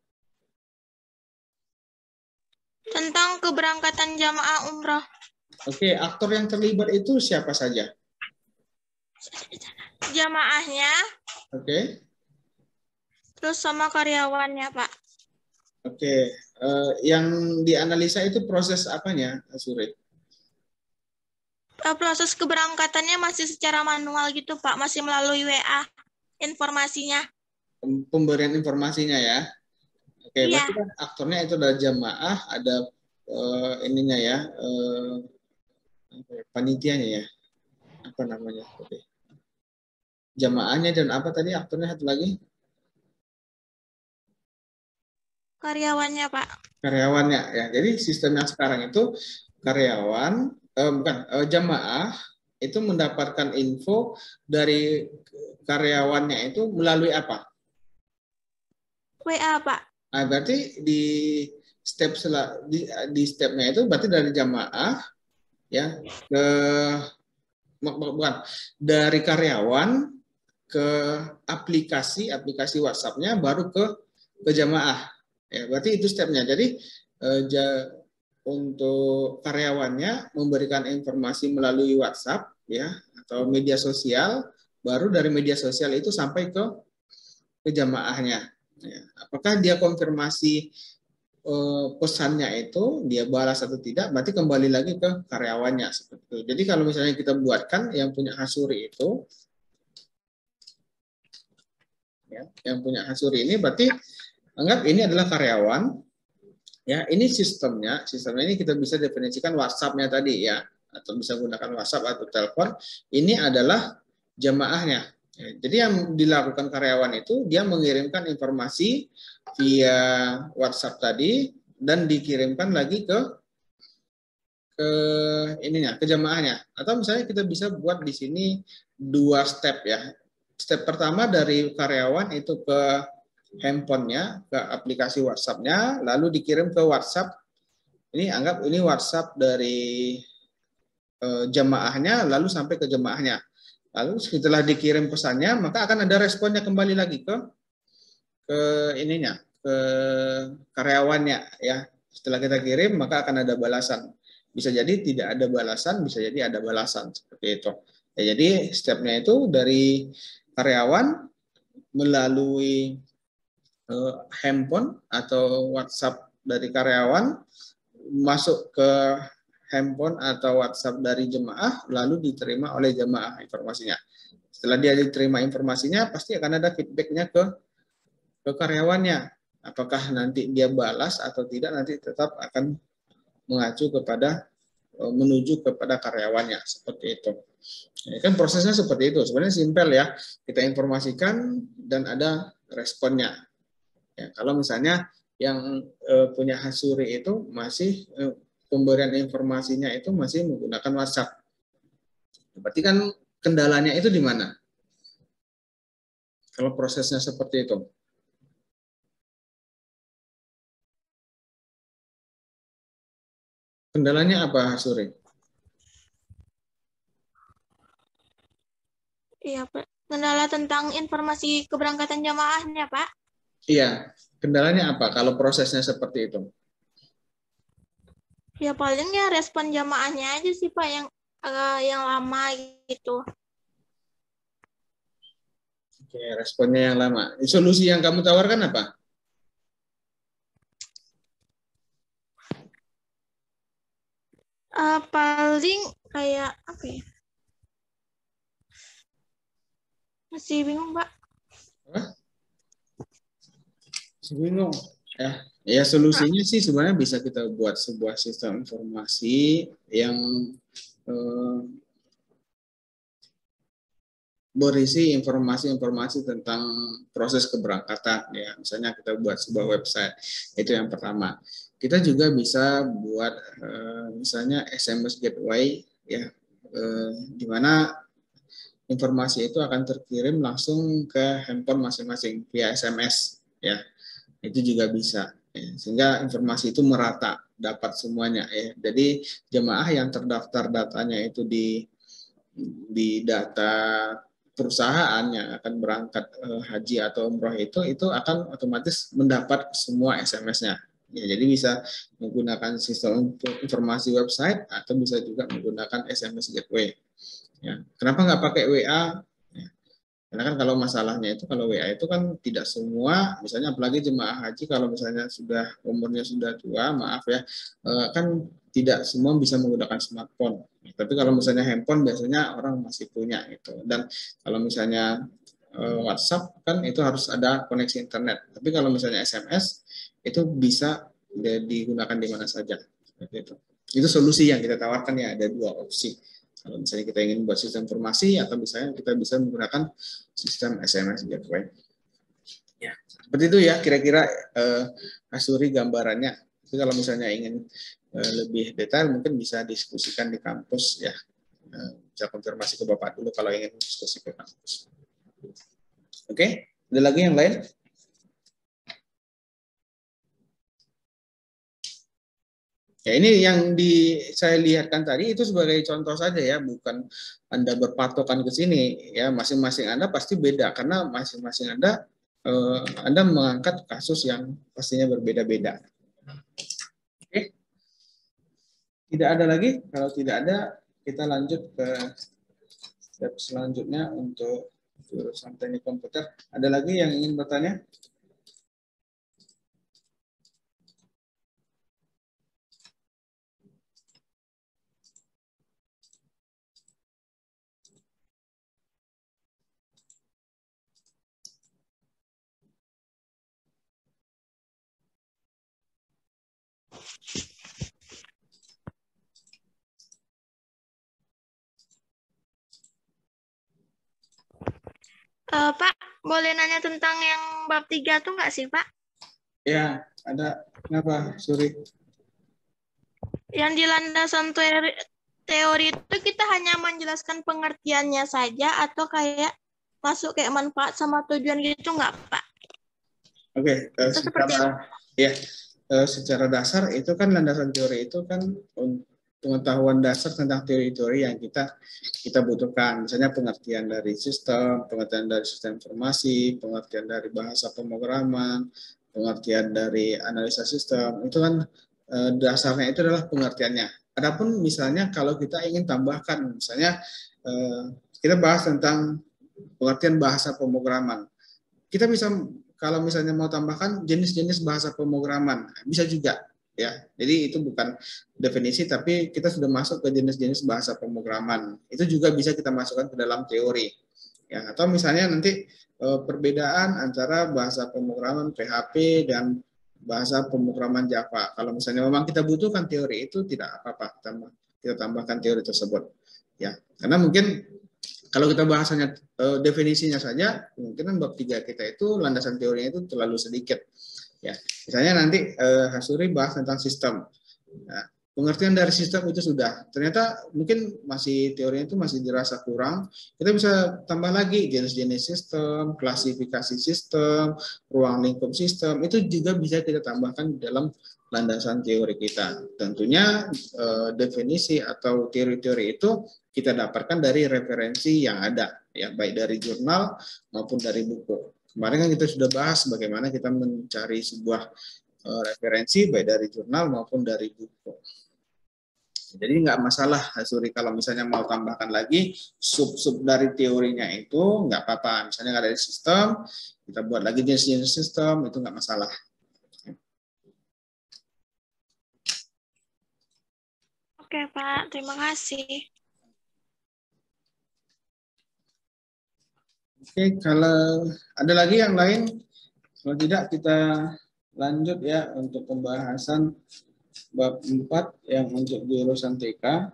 Tentang keberangkatan jamaah umroh. Oke, aktor yang terlibat itu siapa saja? Jamaahnya, Oke. terus sama karyawannya, Pak. Oke, yang dianalisa itu proses apanya, Suri? Proses keberangkatannya masih secara manual gitu, Pak. Masih melalui WA informasinya. Pemberian informasinya ya. Oke, Iya. berarti kan aktornya itu ada jamaah, ada ininya ya, panitianya ya. Apa namanya? Oke. Jamaahnya dan apa tadi aktornya satu lagi? Karyawannya, Pak. Karyawannya ya. Jadi sistemnya sekarang itu karyawan jamaah itu mendapatkan info dari karyawannya itu melalui apa? WA, Pak. Nah, berarti di stepnya itu berarti dari jamaah ya ke bukan dari karyawan ke aplikasi WhatsApp-nya baru ke jamaah. Ya, berarti itu stepnya. Jadi untuk karyawannya memberikan informasi melalui WhatsApp ya atau media sosial, baru dari media sosial itu sampai ke jamaahnya. Ya, apakah dia konfirmasi pesannya itu dia balas atau tidak, berarti kembali lagi ke karyawannya seperti itu. Jadi kalau misalnya kita buatkan yang punya Hasuri itu ya, yang punya Hasuri ini berarti anggap ini adalah karyawan. Ya, ini sistemnya ini kita bisa definisikan WhatsApp-nya tadi ya, atau bisa gunakan WhatsApp atau telepon. Ini adalah jamaahnya. Ya, jadi yang dilakukan karyawan itu dia mengirimkan informasi via WhatsApp tadi dan dikirimkan lagi ke jamaahnya. Atau misalnya kita bisa buat di sini 2 step ya. Step pertama dari karyawan itu ke handphonenya, ke aplikasi WhatsApp-nya, lalu dikirim ke WhatsApp. Ini anggap ini WhatsApp dari jamaahnya, lalu sampai ke jamaahnya. Lalu setelah dikirim pesannya, maka akan ada responnya kembali lagi ke karyawannya ya. Setelah kita kirim, maka akan ada balasan. Bisa jadi tidak ada balasan, bisa jadi ada balasan seperti itu. Ya, jadi stepnya itu dari karyawan melalui handphone atau WhatsApp dari karyawan masuk ke handphone atau WhatsApp dari jemaah, lalu diterima oleh jemaah informasinya. Setelah dia diterima informasinya, pasti akan ada feedbacknya ke karyawannya. Apakah nanti dia balas atau tidak, nanti tetap akan mengacu menuju kepada karyawannya seperti itu. Ya, kan prosesnya seperti itu. Sebenarnya simpel ya. Kita informasikan dan ada responnya. Ya, kalau misalnya yang punya Hasuri itu masih pemberian informasinya itu masih menggunakan WhatsApp. Berarti kan kendalanya itu di mana? Kalau prosesnya seperti itu. Kendalanya apa, Hasuri? Iya, Pak. Kendala tentang informasi keberangkatan jamaahnya, Pak. Iya, kendalanya apa kalau prosesnya seperti itu? Ya palingnya respon jamaahnya aja sih, Pak, yang lama gitu. Oke, responnya yang lama. Solusi yang kamu tawarkan apa? Paling kayak apa ya? Masih bingung, Pak. Bingung ya solusinya sih sebenarnya bisa kita buat sebuah sistem informasi yang berisi informasi-informasi tentang proses keberangkatan ya. Misalnya kita buat sebuah website, itu yang pertama. Kita juga bisa buat misalnya SMS gateway ya, di mana informasi itu akan terkirim langsung ke handphone masing-masing via SMS ya. Itu juga bisa ya, sehingga informasi itu merata dapat semuanya ya. Jadi jemaah yang terdaftar datanya itu di data perusahaan yang akan berangkat haji atau umroh itu akan otomatis mendapat semua SMS-nya Ya, jadi bisa menggunakan sistem untuk informasi website atau bisa juga menggunakan SMS gateway. Ya, kenapa nggak pakai WA? Ya, karena kan kalau masalahnya itu kalau WA itu kan tidak semua, misalnya apalagi jemaah haji kalau misalnya sudah umurnya sudah tua, maaf ya, kan tidak semua bisa menggunakan smartphone. Tapi kalau misalnya handphone biasanya orang masih punya gitu. Dan kalau misalnya WhatsApp kan itu harus ada koneksi internet. Tapi kalau misalnya SMS itu bisa digunakan di mana saja. Seperti itu. Itu solusi yang kita tawarkan ya, ada dua opsi. Kalau misalnya kita ingin buat sistem informasi atau misalnya kita bisa menggunakan sistem SMS gateway. Ya, seperti itu ya kira-kira Asuri gambarannya. Tapi kalau misalnya ingin lebih detail mungkin bisa diskusikan di kampus ya. Bisa konfirmasi ke Bapak dulu kalau ingin diskusi ke kampus. Oke, ada lagi yang lain? Ya ini yang saya lihatkan tadi itu sebagai contoh saja ya, bukan Anda berpatokan ke sini ya, masing-masing Anda pasti beda karena masing-masing Anda mengangkat kasus yang pastinya berbeda-beda. Oke. Tidak ada lagi? Kalau tidak ada, kita lanjut ke step selanjutnya untuk jurusan teknik komputer. Ada lagi yang ingin bertanya? Pak, boleh nanya tentang yang bab 3 tuh nggak sih, Pak? Ya, ada. Kenapa, Suri? Yang di landasan teori itu kita hanya menjelaskan pengertiannya saja atau kayak masuk kayak manfaat sama tujuan gitu nggak, Pak? Oke, secara dasar itu kan landasan teori itu kan pengetahuan dasar tentang teori-teori yang kita butuhkan. Misalnya pengertian dari sistem, pengertian dari sistem informasi, pengertian dari bahasa pemrograman, pengertian dari analisa sistem. Itu kan dasarnya itu adalah pengertiannya. Adapun misalnya kalau kita ingin tambahkan, misalnya kita bahas tentang pengertian bahasa pemrograman. Kita bisa kalau misalnya mau tambahkan jenis-jenis bahasa pemrograman, bisa juga ya. Jadi itu bukan definisi tapi kita sudah masuk ke jenis-jenis bahasa pemrograman. Itu juga bisa kita masukkan ke dalam teori. Ya, atau misalnya nanti perbedaan antara bahasa pemrograman PHP dan bahasa pemrograman Java. Kalau misalnya memang kita butuhkan teori itu tidak apa-apa, kita tambahkan teori tersebut. Ya, karena mungkin kalau kita bahasanya definisinya saja, kemungkinan bab 3 kita itu landasan teorinya itu terlalu sedikit. Ya, misalnya nanti Hasuri bahas tentang sistem. Nah, pengertian dari sistem itu sudah. Ternyata mungkin masih teorinya itu masih dirasa kurang. Kita bisa tambah lagi jenis-jenis sistem, klasifikasi sistem, ruang lingkup sistem. Itu juga bisa kita tambahkan di dalam landasan teori kita. Tentunya definisi atau teori-teori itu kita dapatkan dari referensi yang ada, ya baik dari jurnal maupun dari buku. Kemarin kan kita sudah bahas bagaimana kita mencari sebuah referensi baik dari jurnal maupun dari buku. Jadi nggak masalah, Suri, kalau misalnya mau tambahkan lagi sub-sub dari teorinya itu nggak apa-apa. Misalnya nggak ada sistem, kita buat lagi jenis-jenis sistem, itu nggak masalah. Oke, Pak. Terima kasih. Oke, kalau ada lagi yang lain, kalau tidak kita lanjut ya untuk pembahasan bab 4 yang untuk jurusan TK.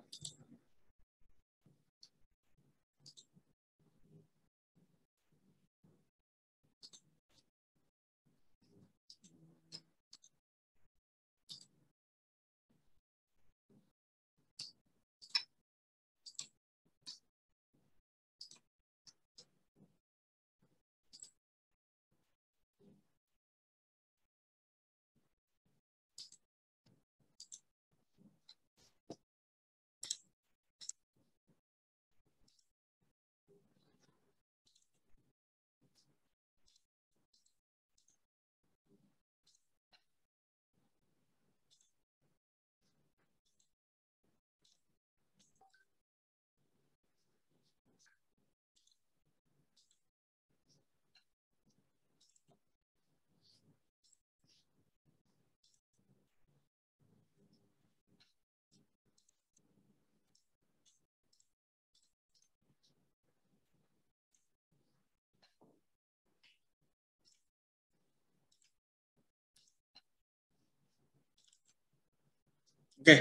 Oke,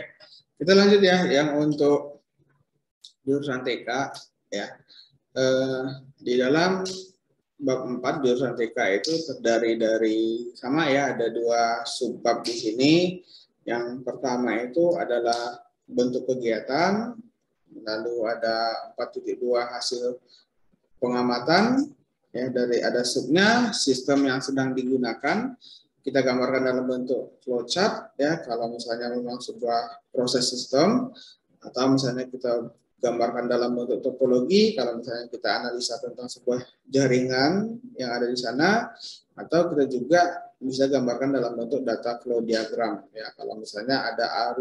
kita lanjut ya, yang untuk jurusan TK ya. Di dalam bab 4 jurusan TK itu terdiri dari sama ya, ada 2 subbab di sini. Yang pertama itu adalah bentuk kegiatan, lalu ada 4.2 hasil pengamatan ya, dari ada subnya sistem yang sedang digunakan. Kita gambarkan dalam bentuk flowchart ya, kalau misalnya memang sebuah proses sistem, atau misalnya kita gambarkan dalam bentuk topologi kalau misalnya kita analisa tentang sebuah jaringan yang ada di sana, atau kita juga bisa gambarkan dalam bentuk data flow diagram ya, kalau misalnya ada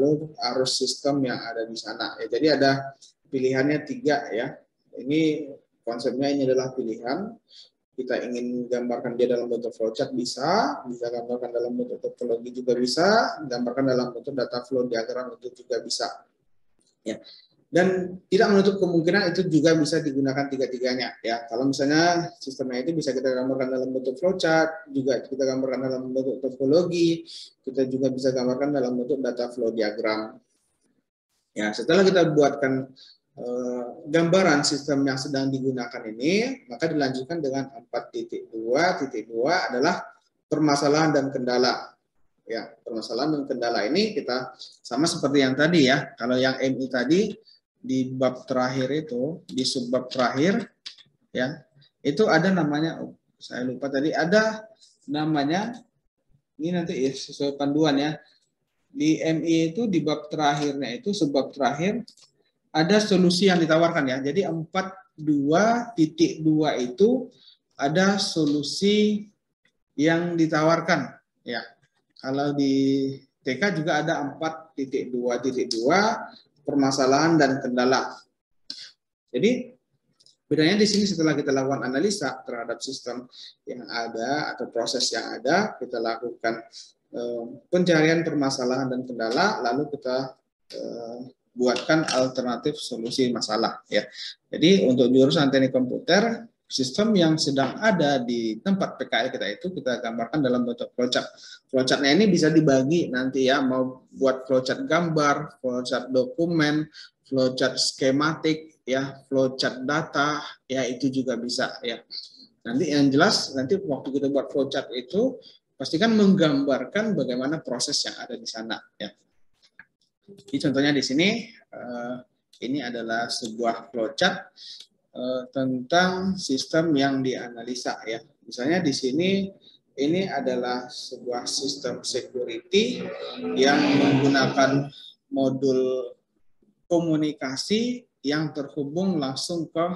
arus sistem yang ada di sana ya. Jadi ada pilihannya 3 ya. Ini konsepnya, ini adalah pilihan. Kita ingin gambarkan dia dalam bentuk flowchart bisa gambarkan dalam bentuk topologi juga bisa, gambarkan dalam bentuk data flow diagram itu juga bisa. Ya. Dan tidak menutup kemungkinan itu juga bisa digunakan 3-tiganya ya. Kalau misalnya sistemnya itu bisa kita gambarkan dalam bentuk flowchart, juga kita gambarkan dalam bentuk topologi, kita juga bisa gambarkan dalam bentuk data flow diagram. Ya, setelah kita buatkan gambaran sistem yang sedang digunakan ini, maka dilanjutkan dengan 4.2. Titik 2 adalah permasalahan dan kendala. Ya, permasalahan dan kendala ini kita sama seperti yang tadi ya. Kalau yang MI tadi di bab terakhir itu, di subbab terakhir ya, itu ada namanya, saya lupa tadi, ada namanya, ini nanti ya, sesuai panduan ya. Di MI itu di bab terakhirnya itu, subbab terakhir, ada solusi yang ditawarkan ya. Jadi 4.2.2 itu ada solusi yang ditawarkan ya. Kalau di TK juga ada 4.2.2 permasalahan dan kendala. Jadi bedanya di sini setelah kita lakukan analisa terhadap sistem yang ada atau proses yang ada, kita lakukan pencarian permasalahan dan kendala, lalu kita buatkan alternatif solusi masalah ya. Jadi untuk jurusan teknik komputer, sistem yang sedang ada di tempat PKL kita itu kita gambarkan dalam bentuk flowchart. Flowchartnya ini bisa dibagi nanti ya, mau buat flowchart gambar, flowchart dokumen, flowchart skematik ya, flowchart data ya, itu juga bisa ya. Nanti yang jelas nanti waktu kita buat flowchart itu pastikan menggambarkan bagaimana proses yang ada di sana ya. Jadi contohnya di sini, ini adalah sebuah flowchart tentang sistem yang dianalisa ya. Misalnya di sini, ini adalah sebuah sistem security yang menggunakan modul komunikasi yang terhubung langsung ke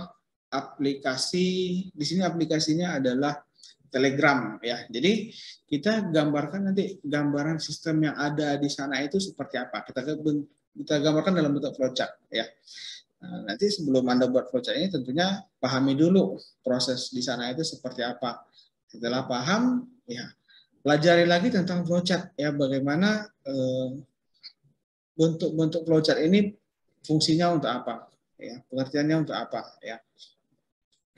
aplikasi. Di sini aplikasinya adalah Telegram ya. Jadi kita gambarkan nanti gambaran sistem yang ada di sana itu seperti apa. Kita gambarkan dalam bentuk flowchart ya. Nah, nanti sebelum Anda buat flowchart ini tentunya pahami dulu proses di sana itu seperti apa. Setelah paham ya, pelajari lagi tentang flowchart ya, bagaimana bentuk-bentuk flowchart ini fungsinya untuk apa ya, pengertiannya untuk apa ya.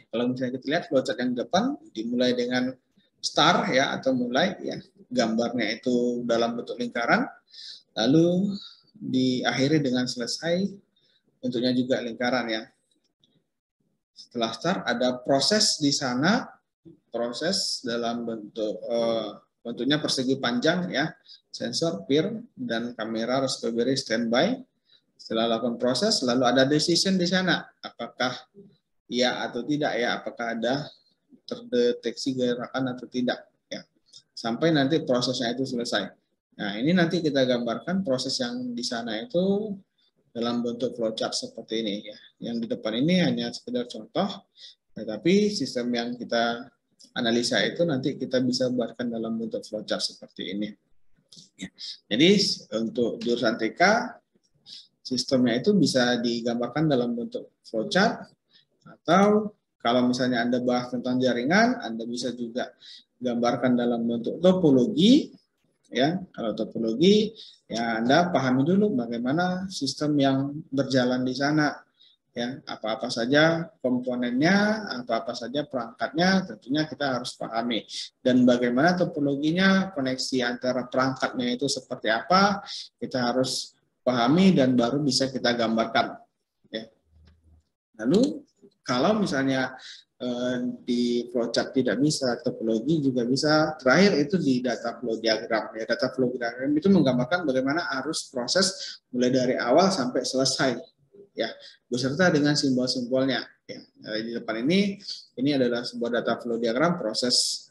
Kalau misalnya kita lihat flowchart yang depan dimulai dengan star ya, atau mulai ya, gambarnya itu dalam bentuk lingkaran, lalu diakhiri dengan selesai, bentuknya juga lingkaran ya. Setelah star ada proses di sana, proses dalam bentuk bentuknya persegi panjang ya, sensor, peer, dan kamera Raspberry standby. Setelah lakukan proses, lalu ada decision di sana, apakah ya atau tidak ya, apakah ada terdeteksi gerakan atau tidak ya, sampai nanti prosesnya itu selesai. Nah, ini nanti kita gambarkan proses yang di sana itu dalam bentuk flowchart seperti ini ya. Yang di depan ini hanya sekedar contoh, tetapi sistem yang kita analisa itu nanti kita bisa buatkan dalam bentuk flowchart seperti ini ya. Jadi untuk jurusan TK, sistemnya itu bisa digambarkan dalam bentuk flowchart, atau kalau misalnya Anda bahas tentang jaringan, Anda bisa juga gambarkan dalam bentuk topologi ya. Kalau topologi ya, Anda pahami dulu bagaimana sistem yang berjalan di sana ya, apa-apa saja komponennya, apa-apa saja perangkatnya, tentunya kita harus pahami, dan bagaimana topologinya, koneksi antara perangkatnya itu seperti apa, kita harus pahami dan baru bisa kita gambarkan. Ya. Lalu kalau misalnya di flowchart tidak bisa, topologi juga bisa. Terakhir itu di data flow diagram. Ya, data flow diagram itu menggambarkan bagaimana arus proses mulai dari awal sampai selesai. Ya, beserta dengan simbol-simbolnya. Ya, di depan ini adalah sebuah data flow diagram proses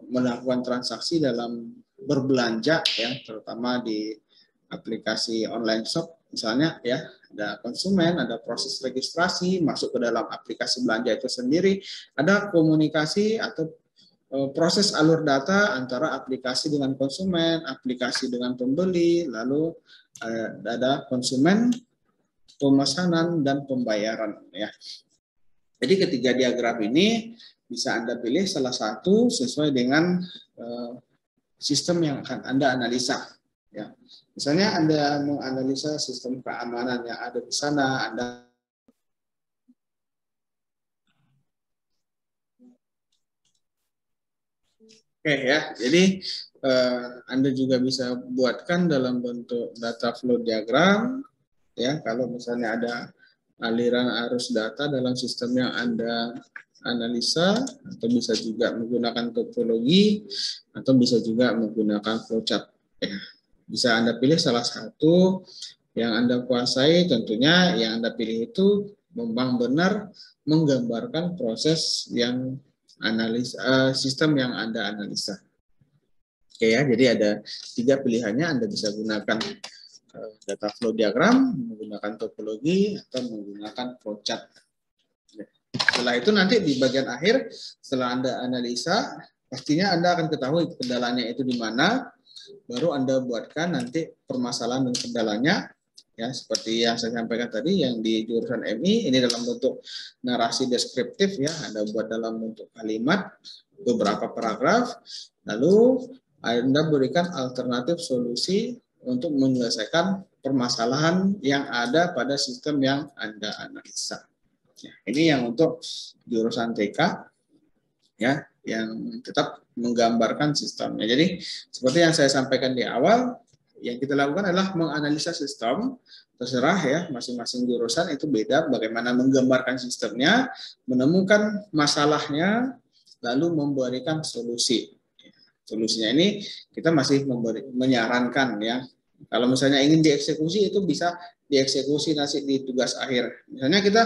melakukan transaksi dalam berbelanja, ya, terutama di aplikasi online shop misalnya, ya, ada konsumen, ada proses registrasi masuk ke dalam aplikasi belanja itu sendiri, ada komunikasi atau proses alur data antara aplikasi dengan konsumen, aplikasi dengan pembeli, lalu ada konsumen, pemesanan, dan pembayaran, ya. Jadi ketiga diagram ini bisa Anda pilih salah satu sesuai dengan sistem yang akan Anda analisa. Ya. Misalnya Anda menganalisa sistem keamanan yang ada di sana, Anda oke, ya. Jadi Anda juga bisa buatkan dalam bentuk data flow diagram, ya. Kalau misalnya ada aliran arus data dalam sistem yang Anda analisa, atau bisa juga menggunakan topologi, atau bisa juga menggunakan flowchart. Ya. Bisa Anda pilih salah satu yang Anda kuasai. Tentunya yang Anda pilih itu memang benar menggambarkan proses yang analisa sistem yang Anda analisa. Oke, ya, jadi ada 3 pilihannya. Anda bisa gunakan data flow diagram, menggunakan topologi, atau menggunakan flowchart. Setelah itu nanti di bagian akhir, setelah Anda analisa, pastinya Anda akan ketahui kendalanya itu di mana. Baru Anda buatkan nanti permasalahan dan kendalanya, ya, seperti yang saya sampaikan tadi yang di jurusan MI, ini dalam bentuk narasi deskriptif, ya, Anda buat dalam bentuk kalimat, beberapa paragraf, lalu Anda berikan alternatif solusi untuk menyelesaikan permasalahan yang ada pada sistem yang Anda analisa. Ya, ini yang untuk jurusan TK, ya, yang tetap menggambarkan sistemnya. Jadi seperti yang saya sampaikan di awal, yang kita lakukan adalah menganalisa sistem. Terserah, ya, masing-masing jurusan itu beda bagaimana menggambarkan sistemnya, menemukan masalahnya, lalu memberikan solusi. Solusinya ini kita masih menyarankan, ya. Kalau misalnya ingin dieksekusi itu bisa dieksekusi nanti di tugas akhir. Misalnya kita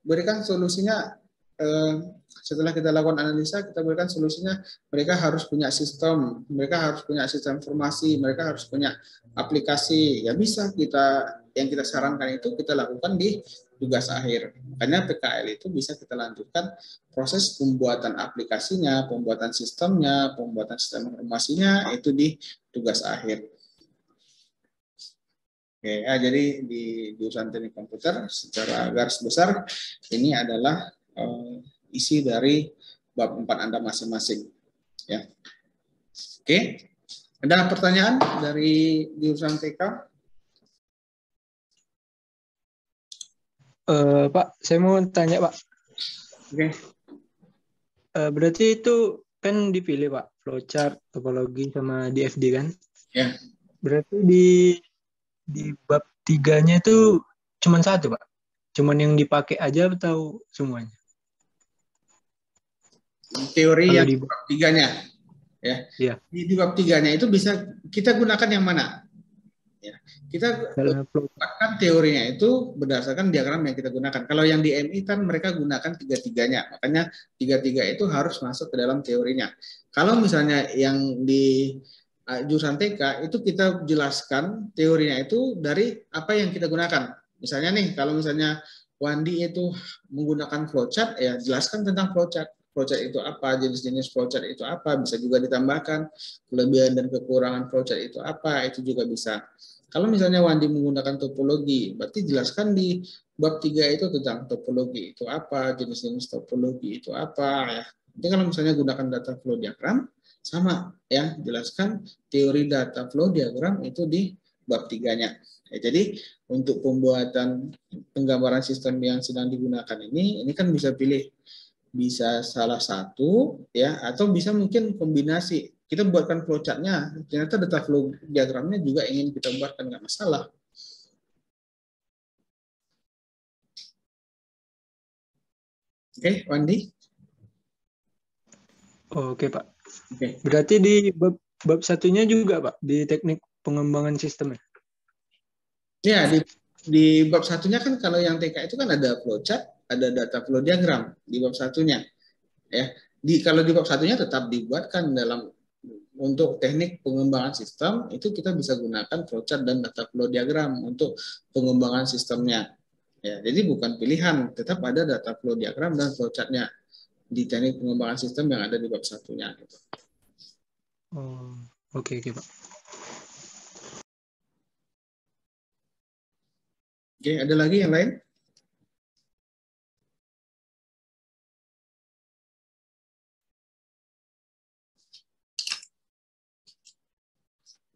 berikan solusinya setelah kita lakukan analisa, kita berikan solusinya mereka harus punya sistem, mereka harus punya sistem informasi, mereka harus punya aplikasi. Ya bisa yang kita sarankan itu kita lakukan di tugas akhir. Makanya PKL itu bisa kita lanjutkan proses pembuatan aplikasinya, pembuatan sistemnya, pembuatan sistem informasinya itu di tugas akhir. Oke, ya, jadi di jurusan teknik komputer secara garis besar ini adalah isi dari bab 4 Anda masing-masing. Ya. Oke, ada pertanyaan dari jurusan TK? Pak, saya mau tanya, Pak. Oke. Berarti itu kan dipilih, Pak, flowchart, topologi, sama DFD kan? Ya. Berarti di bab 3-nya itu cuma satu, Pak? Cuman yang dipakai aja atau semuanya? Teori kalau yang di bab 3-nya, ya. Iya. Di bab 3-nya itu bisa kita gunakan yang mana? Ya. Kita gunakan teorinya itu berdasarkan diagram yang kita gunakan. Kalau yang di MI kan mereka gunakan 3-3-nya, makanya 3-3 itu harus masuk ke dalam teorinya. Kalau misalnya yang di jurusan TK itu kita jelaskan teorinya itu dari apa yang kita gunakan. Misalnya nih, kalau misalnya Wandi itu menggunakan flowchart, ya jelaskan tentang flowchart. Flowchart itu apa, jenis-jenis flowchart itu apa, bisa juga ditambahkan kelebihan dan kekurangan flowchart itu apa, itu juga bisa. Kalau misalnya Wandi menggunakan topologi, berarti jelaskan di bab 3 itu tentang topologi itu apa, jenis-jenis topologi itu apa, ya. Jadi kalau misalnya gunakan data flow diagram, sama, ya, jelaskan teori data flow diagram itu di bab 3-nya. Ya, jadi untuk pembuatan penggambaran sistem yang sedang digunakan ini kan bisa pilih, bisa salah satu, ya, atau bisa mungkin kombinasi. Kita buatkan flowchart-nya, ternyata data flow diagramnya juga ingin kita buatkan, nggak masalah. Oke, Wandi? Oke, Pak. Oke. Berarti di bab satunya juga, Pak, di teknik pengembangan sistemnya. Ya, di bab satunya kan kalau yang TK itu kan ada flowchart, ada data flow diagram di bab satunya. Ya, kalau di bab satunya tetap dibuatkan dalam untuk teknik pengembangan sistem itu kita bisa gunakan flowchart dan data flow diagram untuk pengembangan sistemnya. Ya, jadi bukan pilihan, tetap ada data flow diagram dan flowchart-nya di teknik pengembangan sistem yang ada di bab satunya. Gitu. Oh, oke, Pak. Oke, ada lagi yang lain?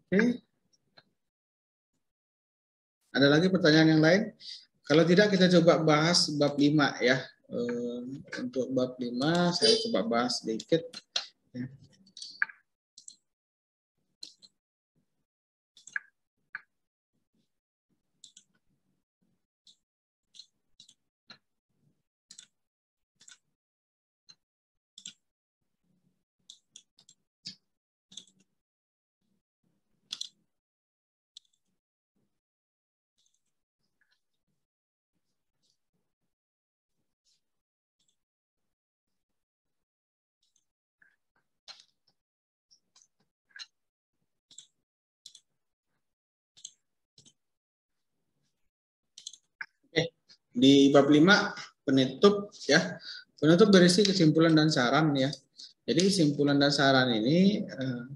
Oke. Ada lagi pertanyaan yang lain? Kalau tidak kita coba bahas bab 5 ya. Untuk bab 5 saya coba bahas sedikit. Ya. Di bab 5 penutup ya. Penutup berisi kesimpulan dan saran ya. Jadi kesimpulan dan saran ini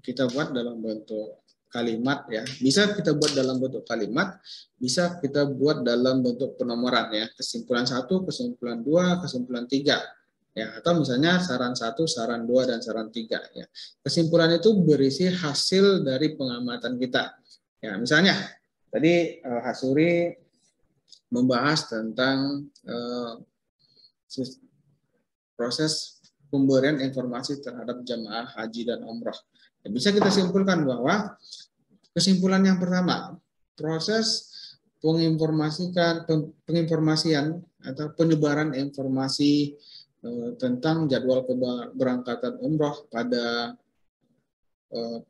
kita buat dalam bentuk kalimat ya. Bisa kita buat dalam bentuk kalimat, bisa kita buat dalam bentuk penomoran ya. Kesimpulan 1, kesimpulan 2, kesimpulan 3. Ya, atau misalnya saran 1, saran 2 dan saran 3 ya. Kesimpulan itu berisi hasil dari pengamatan kita. Ya, misalnya tadi Hasuri membahas tentang proses pemberian informasi terhadap jamaah haji dan umroh. Ya, bisa kita simpulkan bahwa kesimpulan yang pertama, proses penginformasian atau penyebaran informasi tentang jadwal keberangkatan umroh pada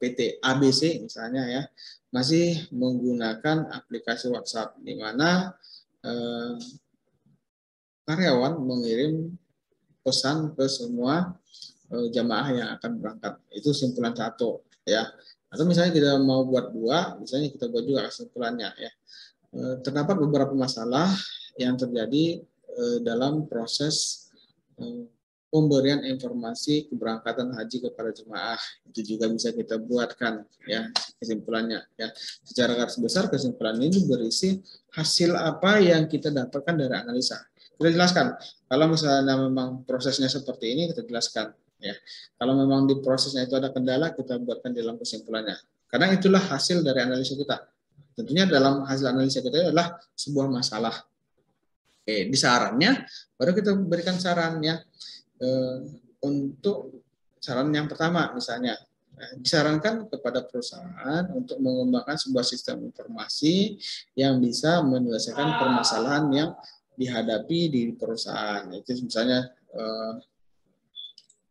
PT ABC misalnya ya, masih menggunakan aplikasi WhatsApp di mana karyawan mengirim pesan ke semua jamaah yang akan berangkat. Itu kesimpulan 1 ya. Atau misalnya kita mau buat 2, misalnya kita buat juga kesimpulannya ya. Terdapat beberapa masalah yang terjadi dalam proses pemberian informasi keberangkatan haji kepada jemaah. Itu juga bisa kita buatkan ya kesimpulannya ya. Secara garis besar kesimpulan ini berisi hasil apa yang kita dapatkan dari analisa. Kita jelaskan kalau misalnya memang prosesnya seperti ini kita jelaskan ya. Kalau memang di prosesnya itu ada kendala kita buatkan dalam kesimpulannya. Karena itulah hasil dari analisa kita. Tentunya dalam hasil analisa kita adalah sebuah masalah. Oke, di sarannya baru kita berikan saran ya. Untuk saran yang pertama misalnya disarankan kepada perusahaan untuk mengembangkan sebuah sistem informasi yang bisa menyelesaikan permasalahan yang dihadapi di perusahaan. Itu misalnya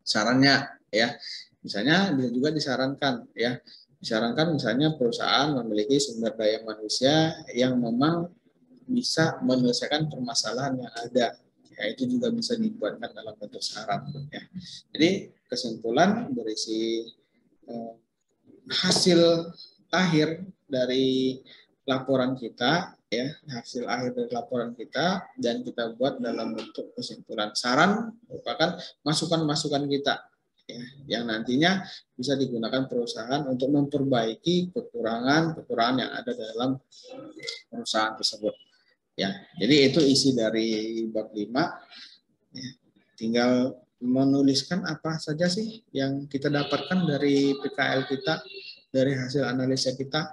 sarannya ya. Misalnya juga disarankan ya. Disarankan misalnya perusahaan memiliki sumber daya manusia yang memang bisa menyelesaikan permasalahan yang ada. Ya, itu juga bisa dibuatkan dalam bentuk saran ya. Jadi kesimpulan berisi hasil akhir dari laporan kita ya, hasil akhir dari laporan kita dan kita buat dalam bentuk kesimpulan. Saran merupakan masukan-masukan kita ya, yang nantinya bisa digunakan perusahaan untuk memperbaiki kekurangan yang ada dalam perusahaan tersebut. Ya, jadi itu isi dari bab 5. Ya, tinggal menuliskan apa saja sih yang kita dapatkan dari PKL kita, dari hasil analisa kita.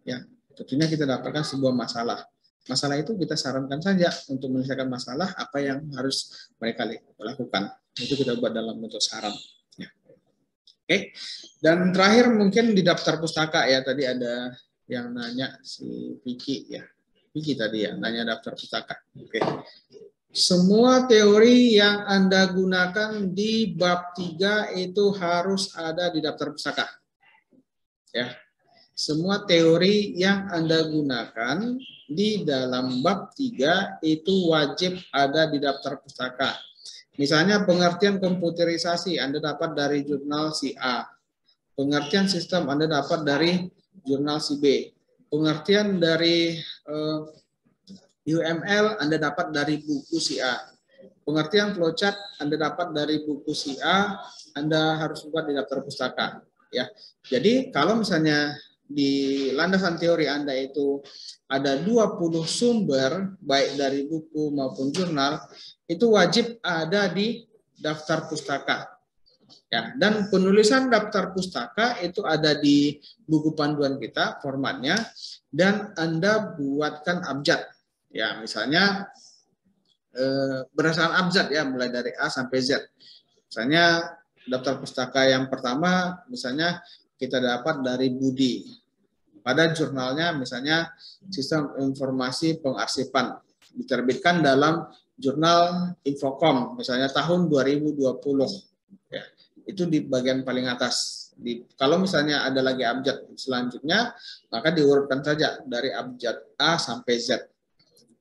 Ya, tentunya kita dapatkan sebuah masalah. Masalah itu kita sarankan saja untuk menyelesaikan masalah apa yang harus mereka lakukan. Itu kita buat dalam bentuk saran. Ya. Oke. Dan terakhir mungkin di daftar pustaka ya, tadi ada yang nanya si Vicky ya. Vicky tadi ya, nanya daftar pustaka. Oke. Semua teori yang Anda gunakan di bab 3 itu harus ada di daftar pustaka. Ya. Semua teori yang Anda gunakan di dalam bab 3 itu wajib ada di daftar pustaka. Misalnya pengertian komputerisasi Anda dapat dari jurnal si A. Pengertian sistem Anda dapat dari jurnal si B. Pengertian dari UML Anda dapat dari buku si A. Pengertian flowchart Anda dapat dari buku si A, Anda harus buat di daftar pustaka. Ya. Jadi kalau misalnya di landasan teori Anda itu ada 20 sumber, baik dari buku maupun jurnal, itu wajib ada di daftar pustaka. Ya, dan penulisan daftar pustaka itu ada di buku panduan kita, formatnya, dan Anda buatkan abjad. Ya, misalnya berdasarkan abjad ya, mulai dari A sampai Z. Misalnya daftar pustaka yang pertama, misalnya kita dapat dari Budi. Pada jurnalnya misalnya Sistem Informasi Pengarsipan, diterbitkan dalam jurnal Infocom, misalnya tahun 2020. Ya. Itu di bagian paling atas. Kalau misalnya ada lagi abjad selanjutnya, maka diurutkan saja dari abjad A sampai Z.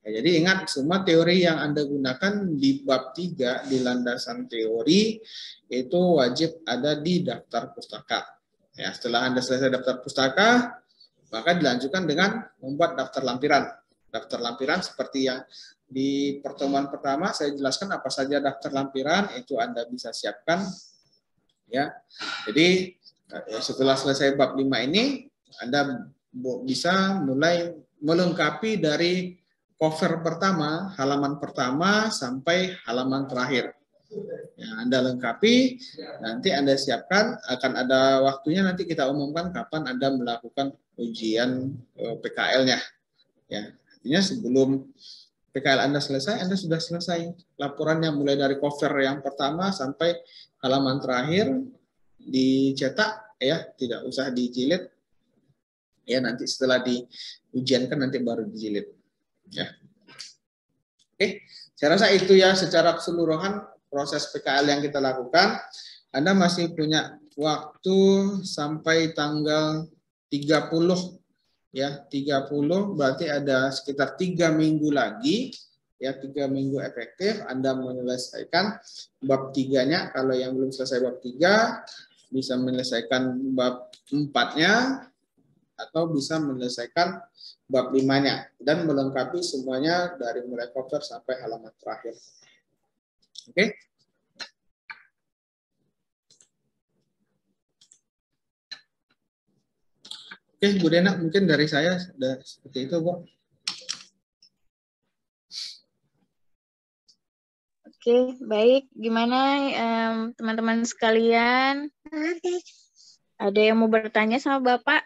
Ya, jadi ingat, semua teori yang Anda gunakan di bab 3 di landasan teori itu wajib ada di daftar pustaka. Ya, setelah Anda selesai daftar pustaka, maka dilanjutkan dengan membuat daftar lampiran. Daftar lampiran seperti yang di pertemuan pertama saya jelaskan apa saja daftar lampiran, itu Anda bisa siapkan. Ya, jadi setelah selesai bab 5 ini, Anda bisa mulai melengkapi dari cover pertama, halaman pertama sampai halaman terakhir. Ya, Anda lengkapi, nanti Anda siapkan, akan ada waktunya nanti kita umumkan kapan Anda melakukan ujian PKL-nya. Ya, artinya sebelum PKL Anda selesai, Anda sudah selesai laporannya mulai dari cover yang pertama sampai halaman terakhir dicetak, ya, tidak usah dijilid. Ya, nanti setelah diujiankan nanti baru dijilid. Ya. Oke, saya rasa itu ya secara keseluruhan proses PKL yang kita lakukan. Anda masih punya waktu sampai tanggal 30. Ya, 30 berarti ada sekitar 3 minggu lagi. Ya, 3 minggu efektif Anda menyelesaikan bab 3-nya. Kalau yang belum selesai bab 3 bisa menyelesaikan bab 4-nya atau bisa menyelesaikan bab 5-nya dan melengkapi semuanya dari mulai cover sampai halaman terakhir. Oke. Oke, Bu Dena, mungkin dari saya sudah seperti itu, Bu. Oke, baik. Gimana teman-teman sekalian? Ada yang mau bertanya sama Bapak?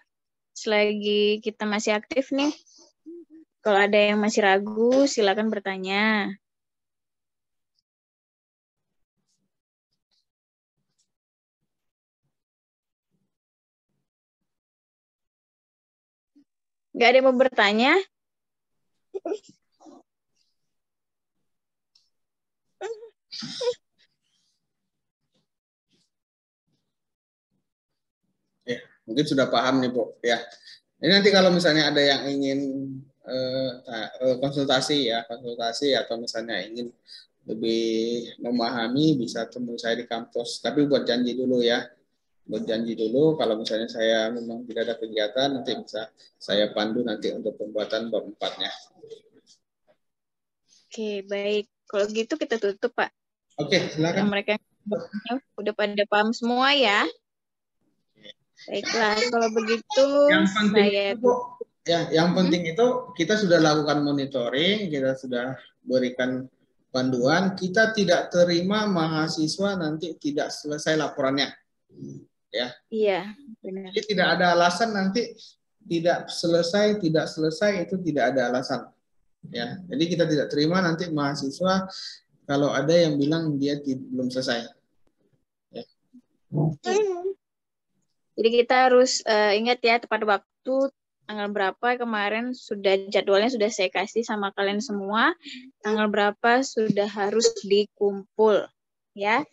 Selagi kita masih aktif nih. Kalau ada yang masih ragu, silakan bertanya. Nggak ada yang mau bertanya? Ya, mungkin sudah paham nih, Bu. Ya, ini nanti kalau misalnya ada yang ingin konsultasi atau misalnya ingin lebih memahami, bisa temui saya di kampus. Tapi buat janji dulu ya. Buat janji dulu, kalau misalnya saya memang tidak ada kegiatan, nanti bisa saya pandu nanti untuk pembuatan bab 4-nya. Oke, baik. Kalau gitu kita tutup, Pak. Oke, silakan. Mereka udah pada paham semua ya. Baiklah, kalau begitu yang penting saya itu, yang penting itu kita sudah lakukan monitoring, kita sudah berikan panduan, kita tidak terima mahasiswa nanti tidak selesai laporannya. Ya. Iya, benar. Jadi tidak ada alasan nanti tidak selesai itu tidak ada alasan. Ya, jadi kita tidak terima nanti mahasiswa kalau ada yang bilang dia belum selesai. Ya. Jadi kita harus ingat ya tepat waktu tanggal berapa kemarin jadwalnya sudah saya kasih sama kalian semua. Tanggal berapa sudah harus dikumpul, ya.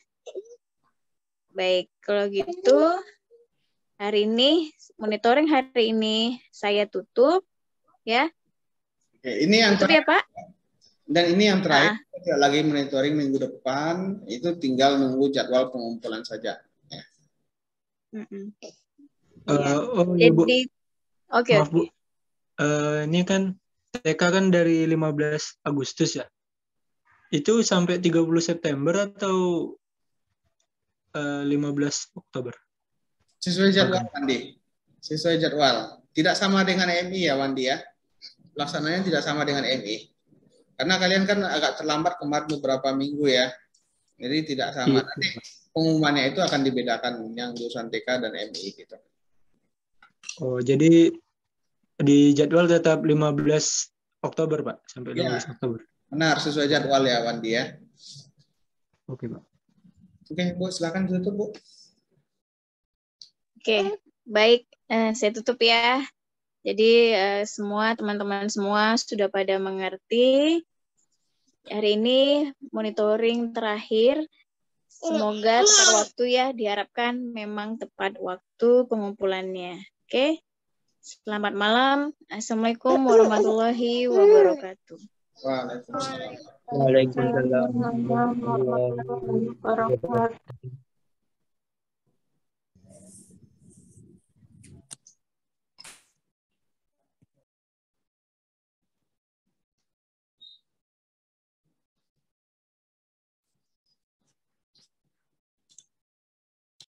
Baik, kalau gitu hari ini monitoring hari ini saya tutup, ya. Oke, ini yang tutup ya Pak. Dan ini yang terakhir, tidak lagi monitoring minggu depan, itu tinggal nunggu jadwal pengumpulan saja. Ya. Ya. Bu. Jadi, oke. Maaf, Bu. Ini kan TK kan dari 15 Agustus ya. Itu sampai 30 September atau 15 Oktober? Sesuai jadwal, Wandi. Sesuai jadwal. Tidak sama dengan MI ya, Wandi ya. Pelaksananya tidak sama dengan MI. Karena kalian kan agak terlambat kemarin beberapa minggu ya. Jadi tidak sama. Nanti pengumumannya itu akan dibedakan yang jurusan TK dan MI gitu. Oh, jadi di jadwal tetap 15 Oktober, Pak, sampai 15 Oktober. Benar, sesuai jadwal ya, Wandi ya. Oke, Pak. Oke, Bu, silakan tutup, Bu. Oke, baik. Saya tutup ya. Jadi semua teman-teman semua sudah pada mengerti. Hari ini monitoring terakhir. Semoga tepat waktu ya. Diharapkan memang tepat waktu pengumpulannya. Oke. Selamat malam. Assalamualaikum warahmatullahi wabarakatuh. Waalaikumsalam. Waalaikumsalam warahmatullahi wabarakatuh.